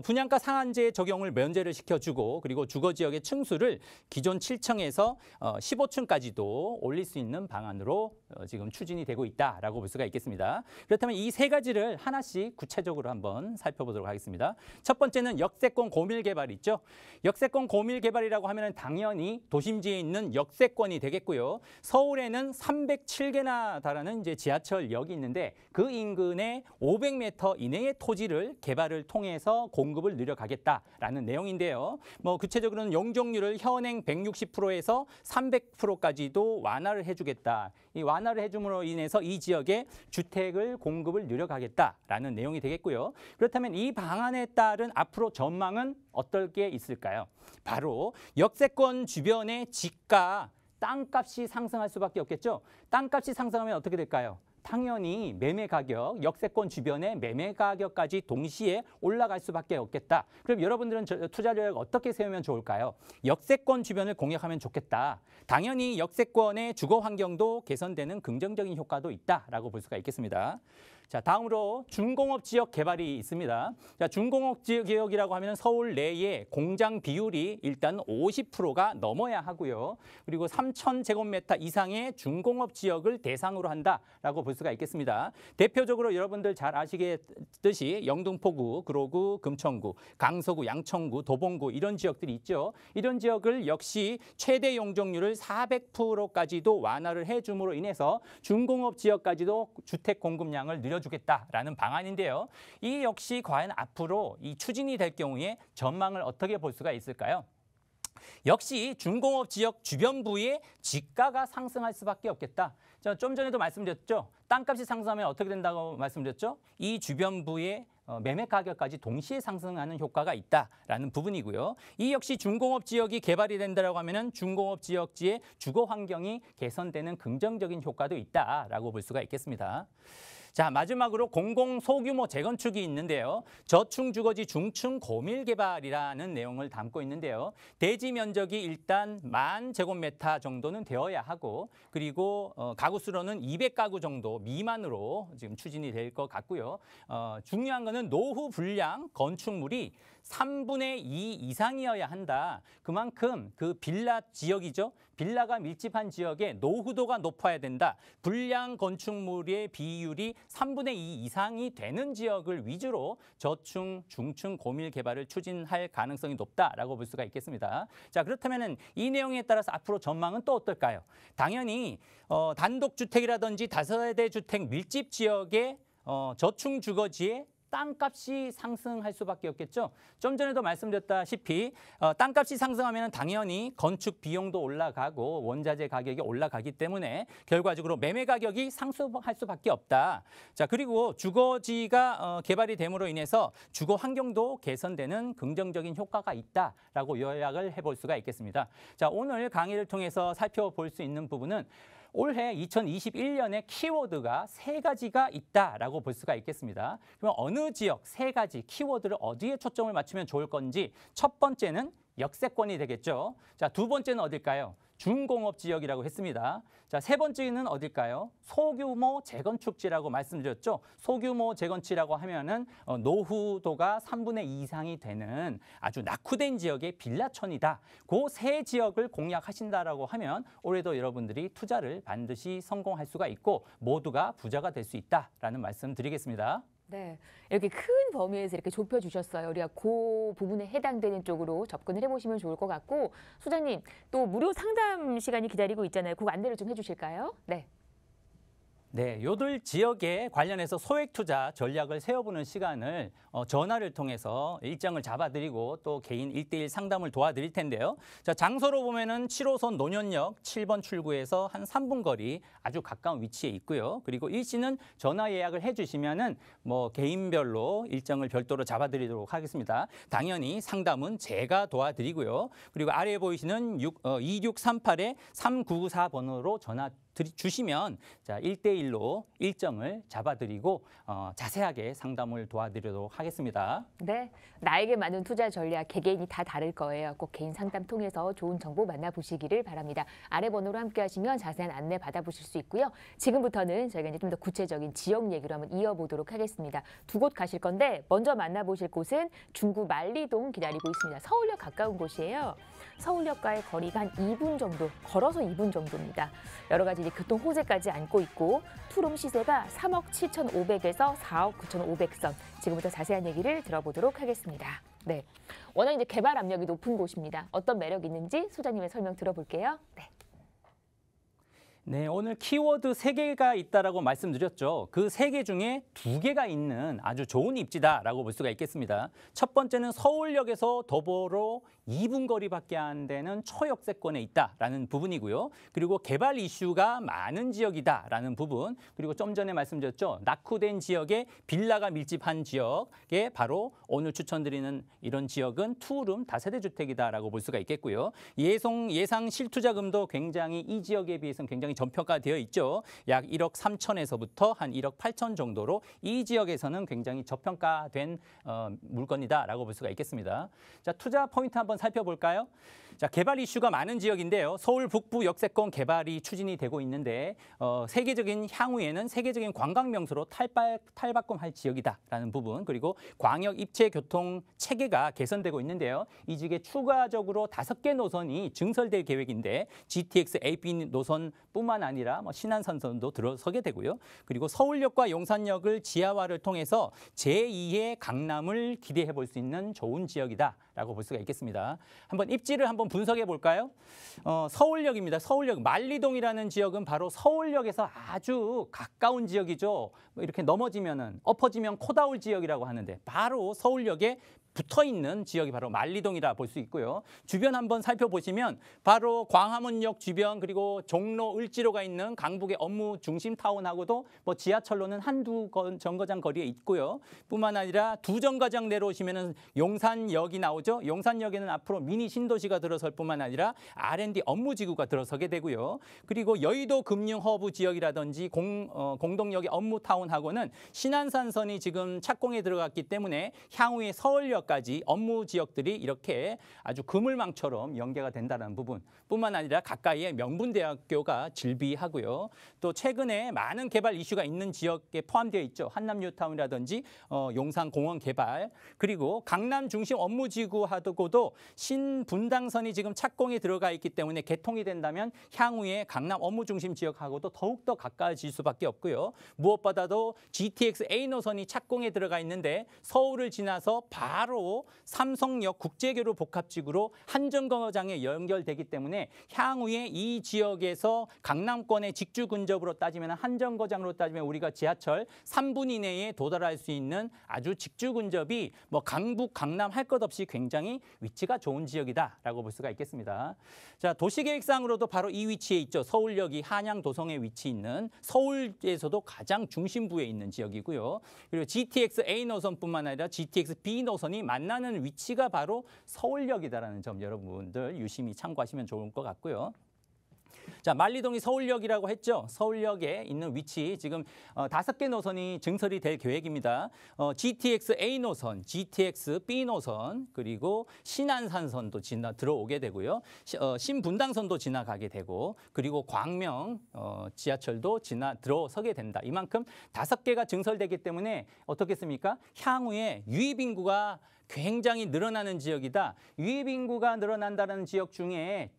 분양가 상한제 적용을 면제를 시켜주고 그리고 주거지역의 층수를 기존 7층에서 15층까지도 올릴 수 있는 방안으로 지금 추진이 되고 있다라고 볼 수가 있겠습니다. 그렇다면 이 세 가지를 하나씩 구체적으로 한번 살펴보도록 하겠습니다. 첫 번째는 역세권 고밀 개발 있죠. 역세권 고밀 개발이라고 하면 당연히 도심지에 있는 역세권이 되겠고요. 서울에는 307개나 달하는 이제 지하철역이 있는데 그 인근에 500m 이내의 토지를 개발을 통해서 공급을 늘려가겠다라는 내용인데요. 뭐 구체적으로는 용적률을 현행 160%에서 300%까지도 완화를 해주겠다. 이 완화를 해줌으로 인해서 이 지역에 주택을 공급을 늘려가겠다라는 내용이 되겠고요. 그렇다면 이 방안에 따른 앞으로 전망은 어떨 게 있을까요? 바로 역세권 주변의 집가, 땅값이 상승할 수밖에 없겠죠. 땅값이 상승하면 어떻게 될까요? 당연히 매매 가격, 역세권 주변의 매매 가격까지 동시에 올라갈 수밖에 없겠다. 그럼 여러분들은 투자 전략 어떻게 세우면 좋을까요? 역세권 주변을 공략하면 좋겠다. 당연히 역세권의 주거 환경도 개선되는 긍정적인 효과도 있다라고 볼 수가 있겠습니다. 자, 다음으로 중공업 지역 개발이 있습니다. 자, 중공업 지역이라고 하면 서울 내에 공장 비율이 일단 50%가 넘어야 하고요. 그리고 3,000제곱미터 이상의 중공업 지역을 대상으로 한다라고 볼 수가 있겠습니다. 대표적으로 여러분들 잘 아시겠듯이 영등포구, 구로구, 금천구, 강서구, 양천구, 도봉구 이런 지역들이 있죠. 이런 지역을 역시 최대 용적률을 400%까지도 완화를 해줌으로 인해서 중공업 지역까지도 주택 공급량을 늘려주겠다라는 방안인데요. 이 역시 과연 앞으로 이 추진이 될 경우에 전망을 어떻게 볼 수가 있을까요? 역시 중공업 지역 주변부의 지가가 상승할 수밖에 없겠다. 좀 전에도 말씀드렸죠. 땅값이 상승하면 어떻게 된다고 말씀드렸죠? 이 주변부의 매매 가격까지 동시에 상승하는 효과가 있다라는 부분이고요. 이 역시 중공업 지역이 개발이 된다라고 하면은 중공업 지역지의 주거 환경이 개선되는 긍정적인 효과도 있다라고 볼 수가 있겠습니다. 자, 마지막으로 공공 소규모 재건축이 있는데요. 저층 주거지 중층 고밀 개발이라는 내용을 담고 있는데요. 대지 면적이 일단 10,000제곱미터 정도는 되어야 하고 그리고 가구 수로는 200가구 정도 미만으로 지금 추진이 될 것 같고요. 중요한 거는 노후 불량 건축물이 3분의 2 이상이어야 한다. 그만큼 그 빌라 지역이죠. 빌라가 밀집한 지역에 노후도가 높아야 된다. 불량 건축물의 비율이 3분의 2 이상이 되는 지역을 위주로 저층, 중층 고밀 개발을 추진할 가능성이 높다라고 볼 수가 있겠습니다. 자, 그렇다면은 이 내용에 따라서 앞으로 전망은 또 어떨까요? 당연히 단독주택이라든지 다세대 주택 밀집 지역의 저층 주거지에 땅값이 상승할 수밖에 없겠죠. 좀 전에도 말씀드렸다시피 땅값이 상승하면 당연히 건축 비용도 올라가고 원자재 가격이 올라가기 때문에 결과적으로 매매 가격이 상승할 수밖에 없다. 자, 그리고 주거지가 개발이 됨으로 인해서 주거 환경도 개선되는 긍정적인 효과가 있다라고 요약을 해볼 수가 있겠습니다. 자, 오늘 강의를 통해서 살펴볼 수 있는 부분은 올해 2021년에 키워드가 3가지가 있다라고 볼 수가 있겠습니다. 그럼 어느 지역 3가지 키워드를 어디에 초점을 맞추면 좋을 건지 첫 번째는 역세권이 되겠죠. 자, 두 번째는 어딜까요? 중공업 지역이라고 했습니다. 자, 세 번째는 어딜까요? 소규모 재건축지라고 말씀드렸죠. 소규모 재건축이라고 하면은 노후도가 3분의 2 이상이 되는 아주 낙후된 지역의 빌라촌이다. 그 세 지역을 공략하신다라고 하면 올해도 여러분들이 투자를 반드시 성공할 수가 있고 모두가 부자가 될 수 있다라는 말씀 드리겠습니다. 네, 이렇게 큰 범위에서 이렇게 좁혀주셨어요. 우리가 그 부분에 해당되는 쪽으로 접근을 해보시면 좋을 것 같고, 소장님 또 무료 상담 시간이 기다리고 있잖아요. 그 안내를 좀 해주실까요? 네. 네, 요들 지역에 관련해서 소액 투자 전략을 세워보는 시간을 전화를 통해서 일정을 잡아드리고 또 개인 1대1 상담을 도와드릴 텐데요. 자, 장소로 보면은 7호선 논현역 7번 출구에서 한 3분 거리 아주 가까운 위치에 있고요. 그리고 일시는 전화 예약을 해주시면은 뭐 개인별로 일정을 별도로 잡아드리도록 하겠습니다. 당연히 상담은 제가 도와드리고요. 그리고 아래에 보이시는 2638-3994번호로 전화 주시면 자 1대1로 일정을 잡아드리고 자세하게 상담을 도와드리도록 하겠습니다. 네, 나에게 맞는 투자 전략 개개인이 다 다를 거예요. 꼭 개인 상담 통해서 좋은 정보 만나보시기를 바랍니다. 아래 번호로 함께하시면 자세한 안내 받아보실 수 있고요. 지금부터는 저희가 이제 좀 더 구체적인 지역 얘기로 한번 이어보도록 하겠습니다. 두 곳 가실 건데 먼저 만나보실 곳은 중구 만리동 기다리고 있습니다. 서울역 가까운 곳이에요. 서울역과의 거리가 한 2분 정도, 걸어서 2분 정도입니다. 여러 가지 이제 교통 호재까지 안고 있고 투룸 시세가 3억 7,500에서 4억 9,500선. 지금부터 자세한 얘기를 들어보도록 하겠습니다. 네, 워낙 이제 개발 압력이 높은 곳입니다. 어떤 매력이 있는지 소장님의 설명 들어볼게요. 네. 네, 오늘 키워드 3개가 있다라고 말씀드렸죠. 그 3개 중에 2개가 있는 아주 좋은 입지다라고 볼 수가 있겠습니다. 첫 번째는 서울역에서 도보로 2분 거리밖에 안 되는 초역세권에 있다라는 부분이고요. 그리고 개발 이슈가 많은 지역이다라는 부분, 그리고 좀 전에 말씀드렸죠. 낙후된 지역에 빌라가 밀집한 지역에 바로 오늘 추천드리는 이런 지역은 투룸 다세대 주택이다라고 볼 수가 있겠고요. 예상 실투자금도 굉장히 이 지역에 비해서는 굉장히 저평가되어 있죠. 약 1억 3천에서부터 한 1억 8천 정도로 이 지역에서는 굉장히 저평가된 물건이다라고 볼 수가 있겠습니다. 자, 투자 포인트 한번 살펴볼까요? 자, 개발 이슈가 많은 지역인데요. 서울 북부 역세권 개발이 추진이 되고 있는데 세계적인 향후에는 세계적인 관광 명소로 탈바꿈할 지역이다라는 부분, 그리고 광역 입체 교통 체계가 개선되고 있는데요. 이 지역에 추가적으로 5개 노선이 증설될 계획인데 GTX AP 노선뿐만 아니라 신안선선도 들어서게 되고요. 그리고 서울역과 용산역을 지하화를 통해서 제2의 강남을 기대해 볼 수 있는 좋은 지역이다라고 볼 수가 있겠습니다. 한번 입지를 한번 분석해 볼까요? 서울역입니다. 서울역 만리동이라는 지역은 바로 서울역에서 아주 가까운 지역이죠. 이렇게 넘어지면은 엎어지면 코다울 지역이라고 하는데 바로 서울역에 붙어있는 지역이 바로 만리동이라 볼 수 있고요. 주변 한번 살펴보시면 바로 광화문역 주변 그리고 종로 을지로가 있는 강북의 업무 중심 타운하고도 지하철로는 한두 정거장 거리에 있고요. 뿐만 아니라 두 정거장 내려오시면 용산역이 나오죠. 용산역에는 앞으로 미니 신도시가 들어설 뿐만 아니라 R&D 업무지구가 들어서게 되고요. 그리고 여의도 금융허브 지역이라든지 공동역의 업무타운하고는 신안산선이 지금 착공에 들어갔기 때문에 향후에 서울역 까지 업무 지역들이 이렇게 아주 그물망처럼 연계가 된다는 부분 뿐만 아니라 가까이에 명분대학교가 즐비하고요. 또 최근에 많은 개발 이슈가 있는 지역에 포함되어 있죠. 한남뉴타운이라든지 용산공원 개발, 그리고 강남 중심 업무지구하고도 신분당선이 지금 착공에 들어가 있기 때문에 개통이 된다면 향후에 강남 업무중심 지역하고도 더욱더 가까워질 수밖에 없고요. 무엇보다도 GTX A 노선이 착공에 들어가 있는데 서울을 지나서 바로 삼성역 국제교류 복합지구로 한정거장에 연결되기 때문에 향후에 이 지역에서 강남권의 직주 근접으로 따지면 한정거장으로 따지면 우리가 지하철 3분 이내에 도달할 수 있는 아주 직주 근접이 강북, 강남 할 것 없이 굉장히 위치가 좋은 지역이다라고 볼 수가 있겠습니다. 자, 도시계획상으로도 바로 이 위치에 있죠. 서울역이 한양 도성에 위치 있는 서울에서도 가장 중심부에 있는 지역이고요. 그리고 GTX A 노선뿐만 아니라 GTX B 노선이 만나는 위치가 바로 서울역이다라는 점 여러분들 유심히 참고하시면 좋을 것 같고요. 자, 만리동이 서울역이라고 했죠. 서울역에 있는 위치 지금 5개 노선이 증설이 될 계획입니다. GTX A 노선, GTX B 노선, 그리고 신안산선도 들어오게 되고요. 신분당선도 지나가게 되고, 그리고 광명 지하철도 들어서게 된다. 이만큼 5개가 증설되기 때문에 어떻겠습니까? 향후에 유입 인구가 굉장히 늘어나는 지역이다. 유입 인구가 늘어난다는 지역 중에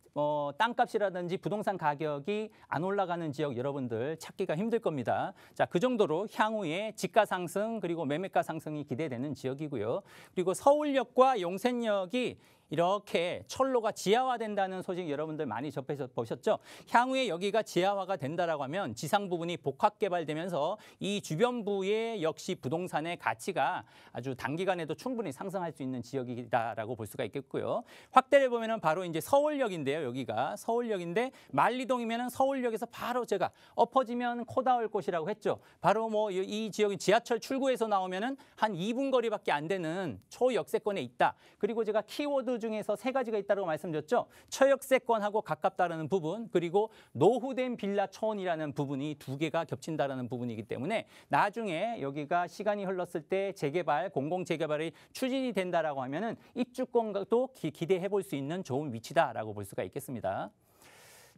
땅값이라든지 부동산 가격이 안 올라가는 지역 여러분들 찾기가 힘들 겁니다. 자, 그 정도로 향후에 집가 상승 그리고 매매가 상승이 기대되는 지역이고요. 그리고 서울역과 용산역이 이렇게 철로가 지하화된다는 소식 여러분들 많이 접해서 보셨죠? 향후에 여기가 지하화가 된다라고 하면 지상 부분이 복합 개발되면서 이 주변부의 역시 부동산의 가치가 아주 단기간에도 충분히 상승할 수 있는 지역이다라고 볼 수가 있겠고요. 확대를 보면은 바로 이제 서울역인데요. 여기가 서울역인데 만리동이면은 서울역에서 바로 제가 엎어지면 코 닿을 곳이라고 했죠. 바로 뭐 이 지역이 지하철 출구에서 나오면은 한 2분 거리밖에 안 되는 초역세권에 있다. 그리고 제가 키워드 중에서 3가지가 있다고 말씀드렸죠. 초역세권하고 가깝다라는 부분, 그리고 노후된 빌라 초원이라는 부분이 2개가 겹친다라는 부분이기 때문에 나중에 여기가 시간이 흘렀을 때 재개발, 공공 재개발이 추진이 된다라고 하면은 입주권도 기대해 볼 수 있는 좋은 위치다라고 볼 수가 있겠습니다.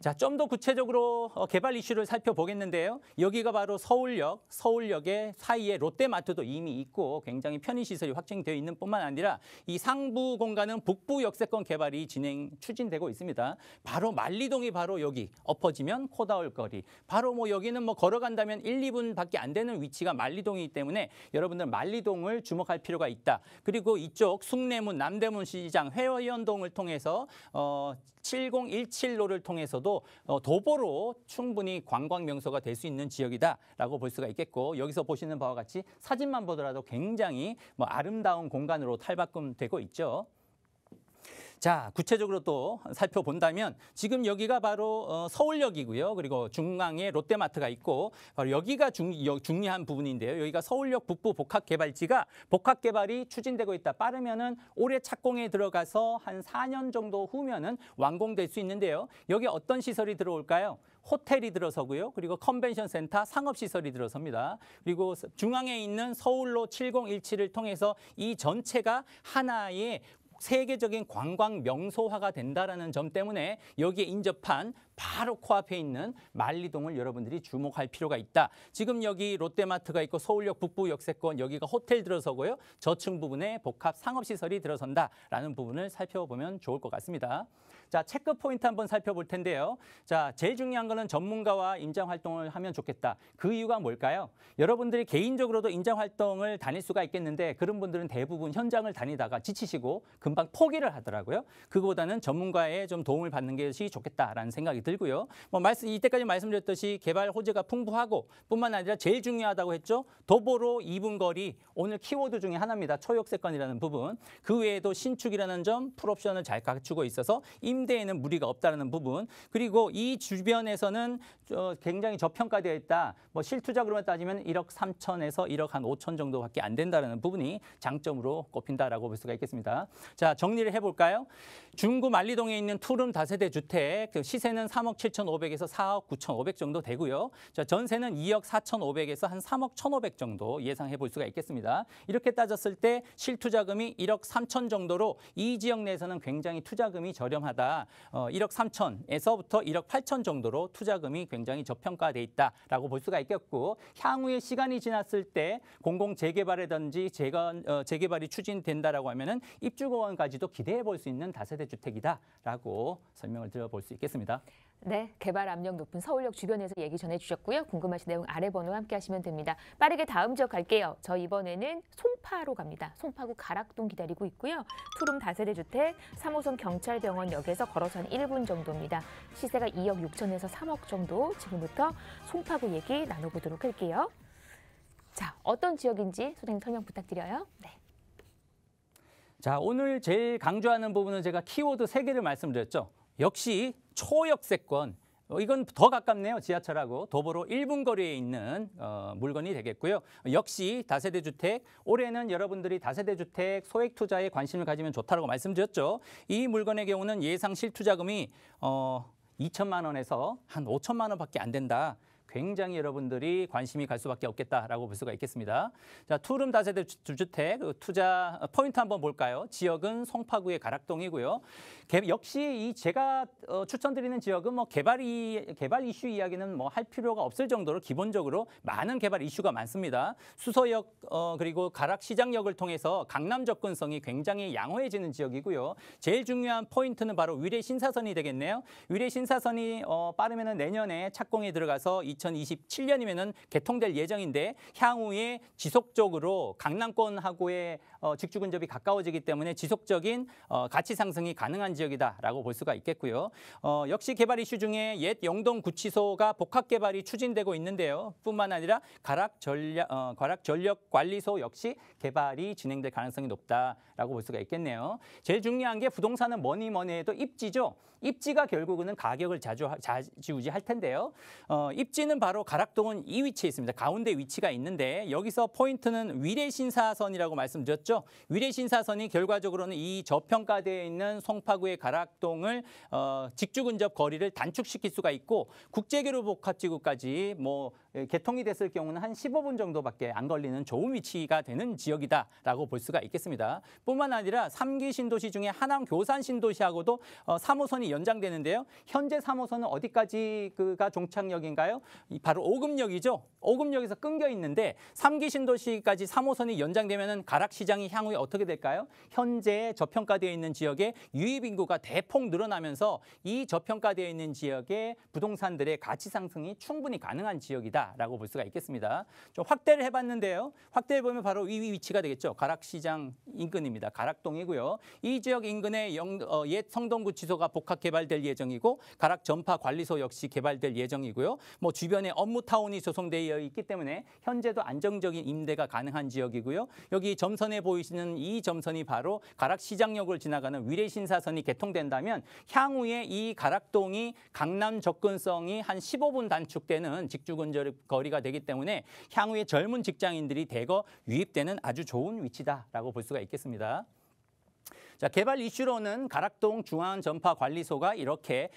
자, 좀 더 구체적으로 개발 이슈를 살펴보겠는데요. 여기가 바로 서울역의 사이에 롯데마트도 이미 있고 굉장히 편의시설이 확정되어 있는 뿐만 아니라 이 상부 공간은 북부 역세권 개발이 추진되고 있습니다. 바로 만리동이 바로 여기 엎어지면 코 닿을 거리. 바로 뭐 여기는 뭐 걸어간다면 1, 2분밖에 안 되는 위치가 만리동이기 때문에 여러분들 만리동을 주목할 필요가 있다. 그리고 이쪽 숭례문, 남대문 시장, 회원동을 통해서 7017로를 통해서도 도보로 충분히 관광 명소가 될 수 있는 지역이다라고 볼 수가 있겠고, 여기서 보시는 바와 같이 사진만 보더라도 굉장히 뭐 아름다운 공간으로 탈바꿈되고 있죠. 자, 구체적으로 또 살펴본다면 지금 여기가 바로 서울역이고요. 그리고 중앙에 롯데마트가 있고 바로 여기가 중요한 부분인데요. 여기가 서울역 북부 복합개발지가 복합개발이 추진되고 있다. 빠르면은 올해 착공에 들어가서 한 4년 정도 후면은 완공될 수 있는데요. 여기 어떤 시설이 들어올까요? 호텔이 들어서고요. 그리고 컨벤션 센터, 상업시설이 들어섭니다. 그리고 중앙에 있는 서울로 7017을 통해서 이 전체가 하나의 세계적인 관광 명소화가 된다라는 점 때문에 여기에 인접한 바로 코앞에 있는 만리동을 여러분들이 주목할 필요가 있다. 지금 여기 롯데마트가 있고 서울역 북부 역세권, 여기가 호텔 들어서고요. 저층 부분에 복합 상업시설이 들어선다라는 부분을 살펴보면 좋을 것 같습니다. 자, 체크 포인트 한번 살펴볼 텐데요. 자, 제일 중요한 거는 전문가와 임장 활동을 하면 좋겠다. 그 이유가 뭘까요? 여러분들이 개인적으로도 임장 활동을 다닐 수가 있겠는데 그런 분들은 대부분 현장을 다니다가 지치시고 금방 포기를 하더라고요. 그거보다는 전문가의 좀 도움을 받는 것이 좋겠다라는 생각이 들고요. 뭐 이때까지 말씀드렸듯이 개발 호재가 풍부하고 뿐만 아니라 제일 중요하다고 했죠. 도보로 2분 거리, 오늘 키워드 중에 하나입니다. 초역세권이라는 부분. 그 외에도 신축이라는 점, 풀옵션을 잘 갖추고 있어서 임대에는 무리가 없다는 부분. 그리고 이 주변에서는 굉장히 저평가되어 있다. 뭐 실투자금으로 따지면 1억 3천에서 1억 한 5천 정도밖에 안 된다는 부분이 장점으로 꼽힌다라고 볼 수가 있겠습니다. 자, 정리를 해볼까요? 중구 만리동에 있는 투룸 다세대 주택 시세는 3억 7,500에서 4억 9,500 정도 되고요. 자, 전세는 2억 4,500에서 한 3억 1,500 정도 예상해 볼 수가 있겠습니다. 이렇게 따졌을 때 실투자금이 1억 3천 정도로 이 지역 내에서는 굉장히 투자금이 저렴하다. 1억 3천에서부터 1억 8천 정도로 투자금이 굉장히 저평가돼 있다라고 볼 수가 있겠고, 향후에 시간이 지났을 때 공공 재개발이든지 재개발이 추진된다라고 하면은 입주공원까지도 기대해 볼 수 있는 다세대 주택이다라고 설명을 드려볼 수 있겠습니다. 네, 개발 압력 높은 서울역 주변에서 얘기 전해주셨고요. 궁금하신 내용 아래 번호 함께 하시면 됩니다. 빠르게 다음 지역 갈게요. 저 이번에는 송파로 갑니다. 송파구 가락동 기다리고 있고요. 투룸 다세대 주택 3호선 경찰병원역에서 걸어서 한 1분 정도입니다. 시세가 2억 6천에서 3억 정도. 지금부터 송파구 얘기 나눠보도록 할게요. 자, 어떤 지역인지 소장님 설명 부탁드려요. 네. 자, 오늘 제일 강조하는 부분은 제가 키워드 3개를 말씀드렸죠. 역시 초역세권, 이건 더 가깝네요. 지하철하고 도보로 1분 거리에 있는 물건이 되겠고요. 역시 다세대 주택, 올해는 여러분들이 다세대 주택 소액 투자에 관심을 가지면 좋다고 말씀드렸죠. 이 물건의 경우는 예상 실투자금이 2천만 원에서 한 5천만 원밖에 안 된다. 굉장히 여러분들이 관심이 갈 수밖에 없겠다라고 볼 수가 있겠습니다. 자, 투룸 다세대 주택 투자 포인트 한번 볼까요? 지역은 송파구의 가락동이고요. 역시 이 제가 추천드리는 지역은 뭐 개발 이슈 이야기는 뭐 할 필요가 없을 정도로 기본적으로 많은 개발 이슈가 많습니다. 수서역 그리고 가락시장역을 통해서 강남 접근성이 굉장히 양호해지는 지역이고요. 제일 중요한 포인트는 바로 위례 신사선이 되겠네요. 위례 신사선이 빠르면 내년에 착공에 들어가서 2027년이면은 개통될 예정인데 향후에 지속적으로 강남권하고의 직주 근접이 가까워지기 때문에 지속적인 가치 상승이 가능한 지역이다라고 볼 수가 있겠고요. 역시 개발 이슈 중에 옛 영동구치소가 복합 개발이 추진되고 있는데요. 뿐만 아니라 가락 전력 관리소 역시 개발이 진행될 가능성이 높다라고 볼 수가 있겠네요. 제일 중요한 게 부동산은 뭐니 해도 입지죠. 입지가 결국은 가격을 좌지우지할 텐데요. 입지는 바로 가락동은 이 위치에 있습니다. 가운데 위치가 있는데 여기서 포인트는 위례신사선이라고 말씀드렸죠. 위례신사선이 결과적으로는 이 저평가되어 있는 송파구의 가락동을 직주 근접 거리를 단축시킬 수가 있고 국제교류 복합지구까지 개통이 됐을 경우는 한 15분 정도밖에 안 걸리는 좋은 위치가 되는 지역이다라고 볼 수가 있겠습니다. 뿐만 아니라 3기 신도시 중에 하남 교산 신도시하고도 3호선이 연장되는데요. 현재 3호선은 어디까지가 종착역인가요? 바로 오금역이죠. 오금역에서 끊겨 있는데 3기 신도시까지 3호선이 연장되면은 가락시장이 향후에 어떻게 될까요? 현재 저평가되어 있는 지역에 유입 인구가 대폭 늘어나면서 이 저평가되어 있는 지역의 부동산들의 가치 상승이 충분히 가능한 지역이다라고 볼 수가 있겠습니다. 좀 확대를 해봤는데요. 확대해 보면 바로 이 위치가 되겠죠. 가락시장 인근입니다. 가락동이고요. 이 지역 인근에 옛 성동구치소가 복합 개발될 예정이고 가락 전파 관리소 역시 개발될 예정이고요. 주변에 업무타운이 조성되어 있기 때문에 현재도 안정적인 임대가 가능한 지역이고요. 여기 점선에 보이시는 이 점선이 바로 가락시장역을 지나가는 위례신사선이 개통된다면 향후에 이 가락동이 강남 접근성이 한 15분 단축되는 직주근접 거리가 되기 때문에 향후에 젊은 직장인들이 대거 유입되는 아주 좋은 위치다라고 볼 수가 있겠습니다. 자, 개발 이슈로는 가락동 중앙전파관리소가 이렇게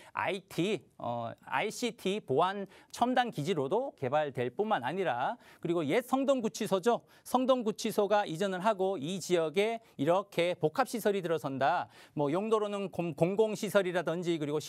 ICT 보안 첨단 기지로도 개발될 뿐만 아니라 그리고 옛 성동구치소죠. 성동구치소가 이전을 하고 이 지역에 이렇게 복합시설이 들어선다. 용도로는 공공시설이라든지 그리고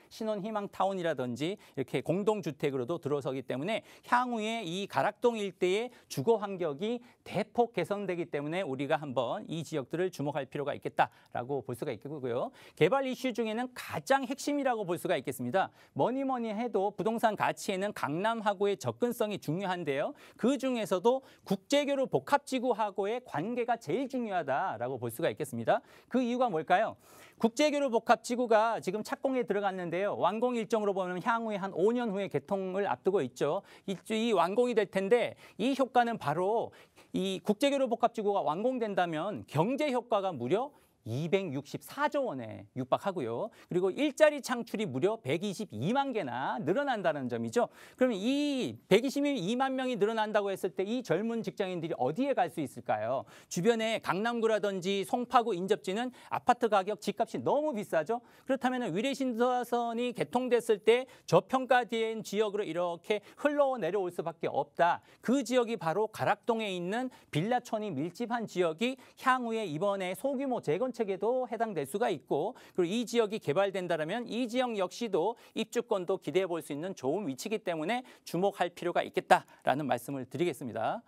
신혼희망타운이라든지 이렇게 공동주택으로도 들어서기 때문에 향후에 이 가락동 일대의 주거 환경이 대폭 개선되기 때문에 우리가 한번 이 지역들을 주목할 필요가 있겠다라고 볼 수가 있겠고요. 개발 이슈 중에는 가장 핵심이라고 볼 수가 있겠습니다. 뭐니 해도 부동산 가치에는 강남하고의 접근성이 중요한데요. 그 중에서도 국제교류 복합지구하고의 관계가 제일 중요하다라고 볼 수가 있겠습니다. 그 이유가 뭘까요? 국제교류 복합지구가 지금 착공에 들어갔는데요. 완공 일정으로 보면 향후에 한 5년 후에 개통을 앞두고 있죠. 이 완공이 될 텐데 이 효과는 바로 이 국제교류 복합지구가 완공된다면 경제 효과가 무려 264조 원에 육박하고요. 그리고 일자리 창출이 무려 122만 개나 늘어난다는 점이죠. 그러면 이 122만 명이 늘어난다고 했을 때 이 젊은 직장인들이 어디에 갈 수 있을까요? 주변에 강남구라든지 송파구 인접지는 아파트 가격, 집값이 너무 비싸죠. 그렇다면 위례신사선이 개통됐을 때 저평가된 지역으로 이렇게 흘러내려올 수밖에 없다. 그 지역이 바로 가락동에 있는 빌라촌이 밀집한 지역이 향후에 이번에 소규모 재건축에도 해당될 수가 있고 그리고 이 지역이 개발된다면 이 지역 역시도 입주권도 기대해 볼 수 있는 좋은 위치이기 때문에 주목할 필요가 있겠다라는 말씀을 드리겠습니다.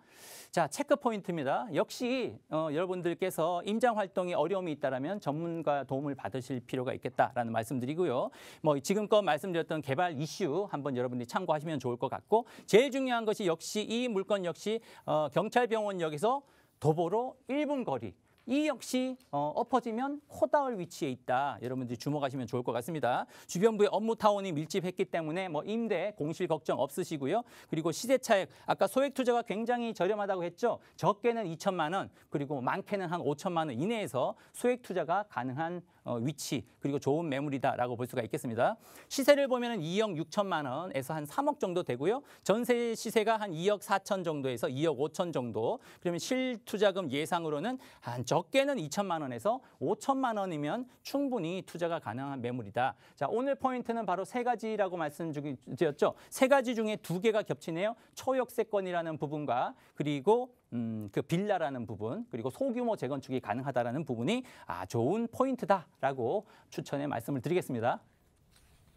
자, 체크 포인트입니다. 역시 여러분들께서 임장 활동에 어려움이 있다면 전문가 도움을 받으실 필요가 있겠다라는 말씀드리고요. 지금껏 말씀드렸던 개발 이슈 한번 여러분들이 참고하시면 좋을 것 같고 제일 중요한 것이 역시 이 물건 역시 경찰병원역에서 도보로 1분 거리. 이 역시 엎어지면 코다울 위치에 있다. 여러분들이 주목하시면 좋을 것 같습니다. 주변부에 업무타운이 밀집했기 때문에 임대, 공실 걱정 없으시고요. 그리고 시세차익, 아까 소액투자가 굉장히 저렴하다고 했죠. 적게는 2천만 원, 그리고 많게는 한 5천만 원 이내에서 소액투자가 가능한 위치, 그리고 좋은 매물이다라고 볼 수가 있겠습니다. 시세를 보면 2억 6천만 원에서 한 3억 정도 되고요. 전세 시세가 한 2억 4천 정도에서 2억 5천 정도. 그러면 실투자금 예상으로는 한 적게는 2천만 원에서 5천만 원이면 충분히 투자가 가능한 매물이다. 자, 오늘 포인트는 바로 세 가지라고 말씀드렸죠. 세 가지 중에 두 개가 겹치네요. 초역세권이라는 부분과 그리고 그 빌라라는 부분, 그리고 소규모 재건축이 가능하다라는 부분이 좋은 포인트다라고 추천의 말씀을 드리겠습니다.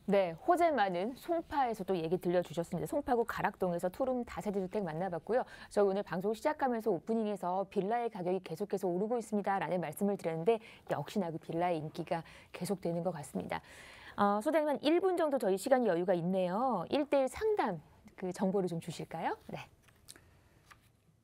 네, 호재 많은 송파에서도 얘기 들려주셨습니다. 송파구 가락동에서 투룸 다세대 주택 만나봤고요. 저희 오늘 방송 시작하면서 오프닝에서 빌라의 가격이 계속해서 오르고 있습니다라는 말씀을 드렸는데 역시나 그 빌라의 인기가 계속되는 것 같습니다. 소장님 한 1분 정도 저희 시간이 여유가 있네요. 1:1 상담 그 정보를 좀 주실까요? 네.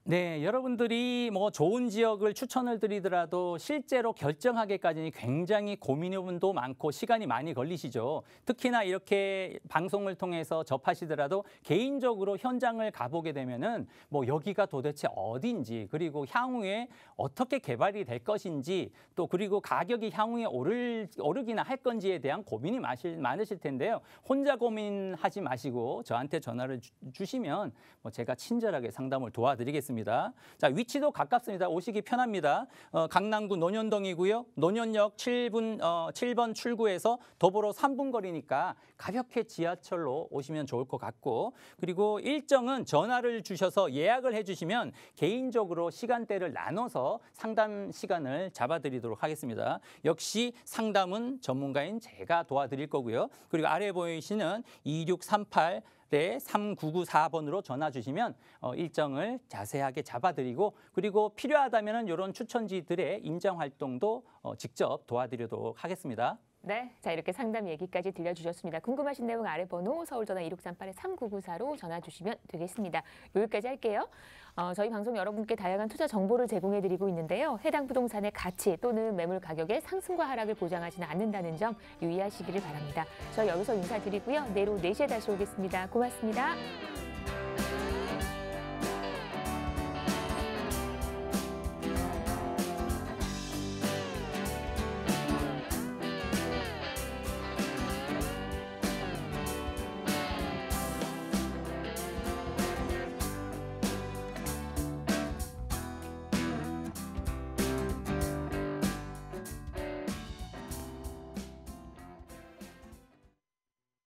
네, 여러분들이 뭐 좋은 지역을 추천을 드리더라도 실제로 결정하기까지는 굉장히 고민도 많고 시간이 많이 걸리시죠. 특히나 이렇게 방송을 통해서 접하시더라도 개인적으로 현장을 가보게 되면은 뭐 여기가 도대체 어딘지, 그리고 향후에 어떻게 개발이 될 것인지, 또 그리고 가격이 향후에 오르기나 할 건지에 대한 고민이 많으실 텐데요. 혼자 고민하지 마시고 저한테 전화를 주시면 뭐 제가 친절하게 상담을 도와드리겠습니다. 자, 위치도 가깝습니다. 오시기 편합니다. 강남구 논현동이고요. 논현역 7번 출구에서 도보로 3분 거리니까 가볍게 지하철로 오시면 좋을 것 같고, 그리고 일정은 전화를 주셔서 예약을 해주시면 개인적으로 시간대를 나눠서 상담 시간을 잡아드리도록 하겠습니다. 역시 상담은 전문가인 제가 도와드릴 거고요. 그리고 아래 보이시는 2638 3994번으로 전화 주시면 일정을 자세하게 잡아드리고, 그리고 필요하다면 이런 추천지들의 임장 활동도 직접 도와드리도록 하겠습니다. 네, 자 이렇게 상담 얘기까지 들려주셨습니다. 궁금하신 내용 아래 번호 서울전화 1638-3994로 전화 주시면 되겠습니다. 여기까지 할게요. 저희 방송 여러분께 다양한 투자 정보를 제공해드리고 있는데요. 해당 부동산의 가치 또는 매물 가격의 상승과 하락을 보장하지는 않는다는 점 유의하시기를 바랍니다. 저희 여기서 인사드리고요. 내일 오후 4시에 다시 오겠습니다. 고맙습니다.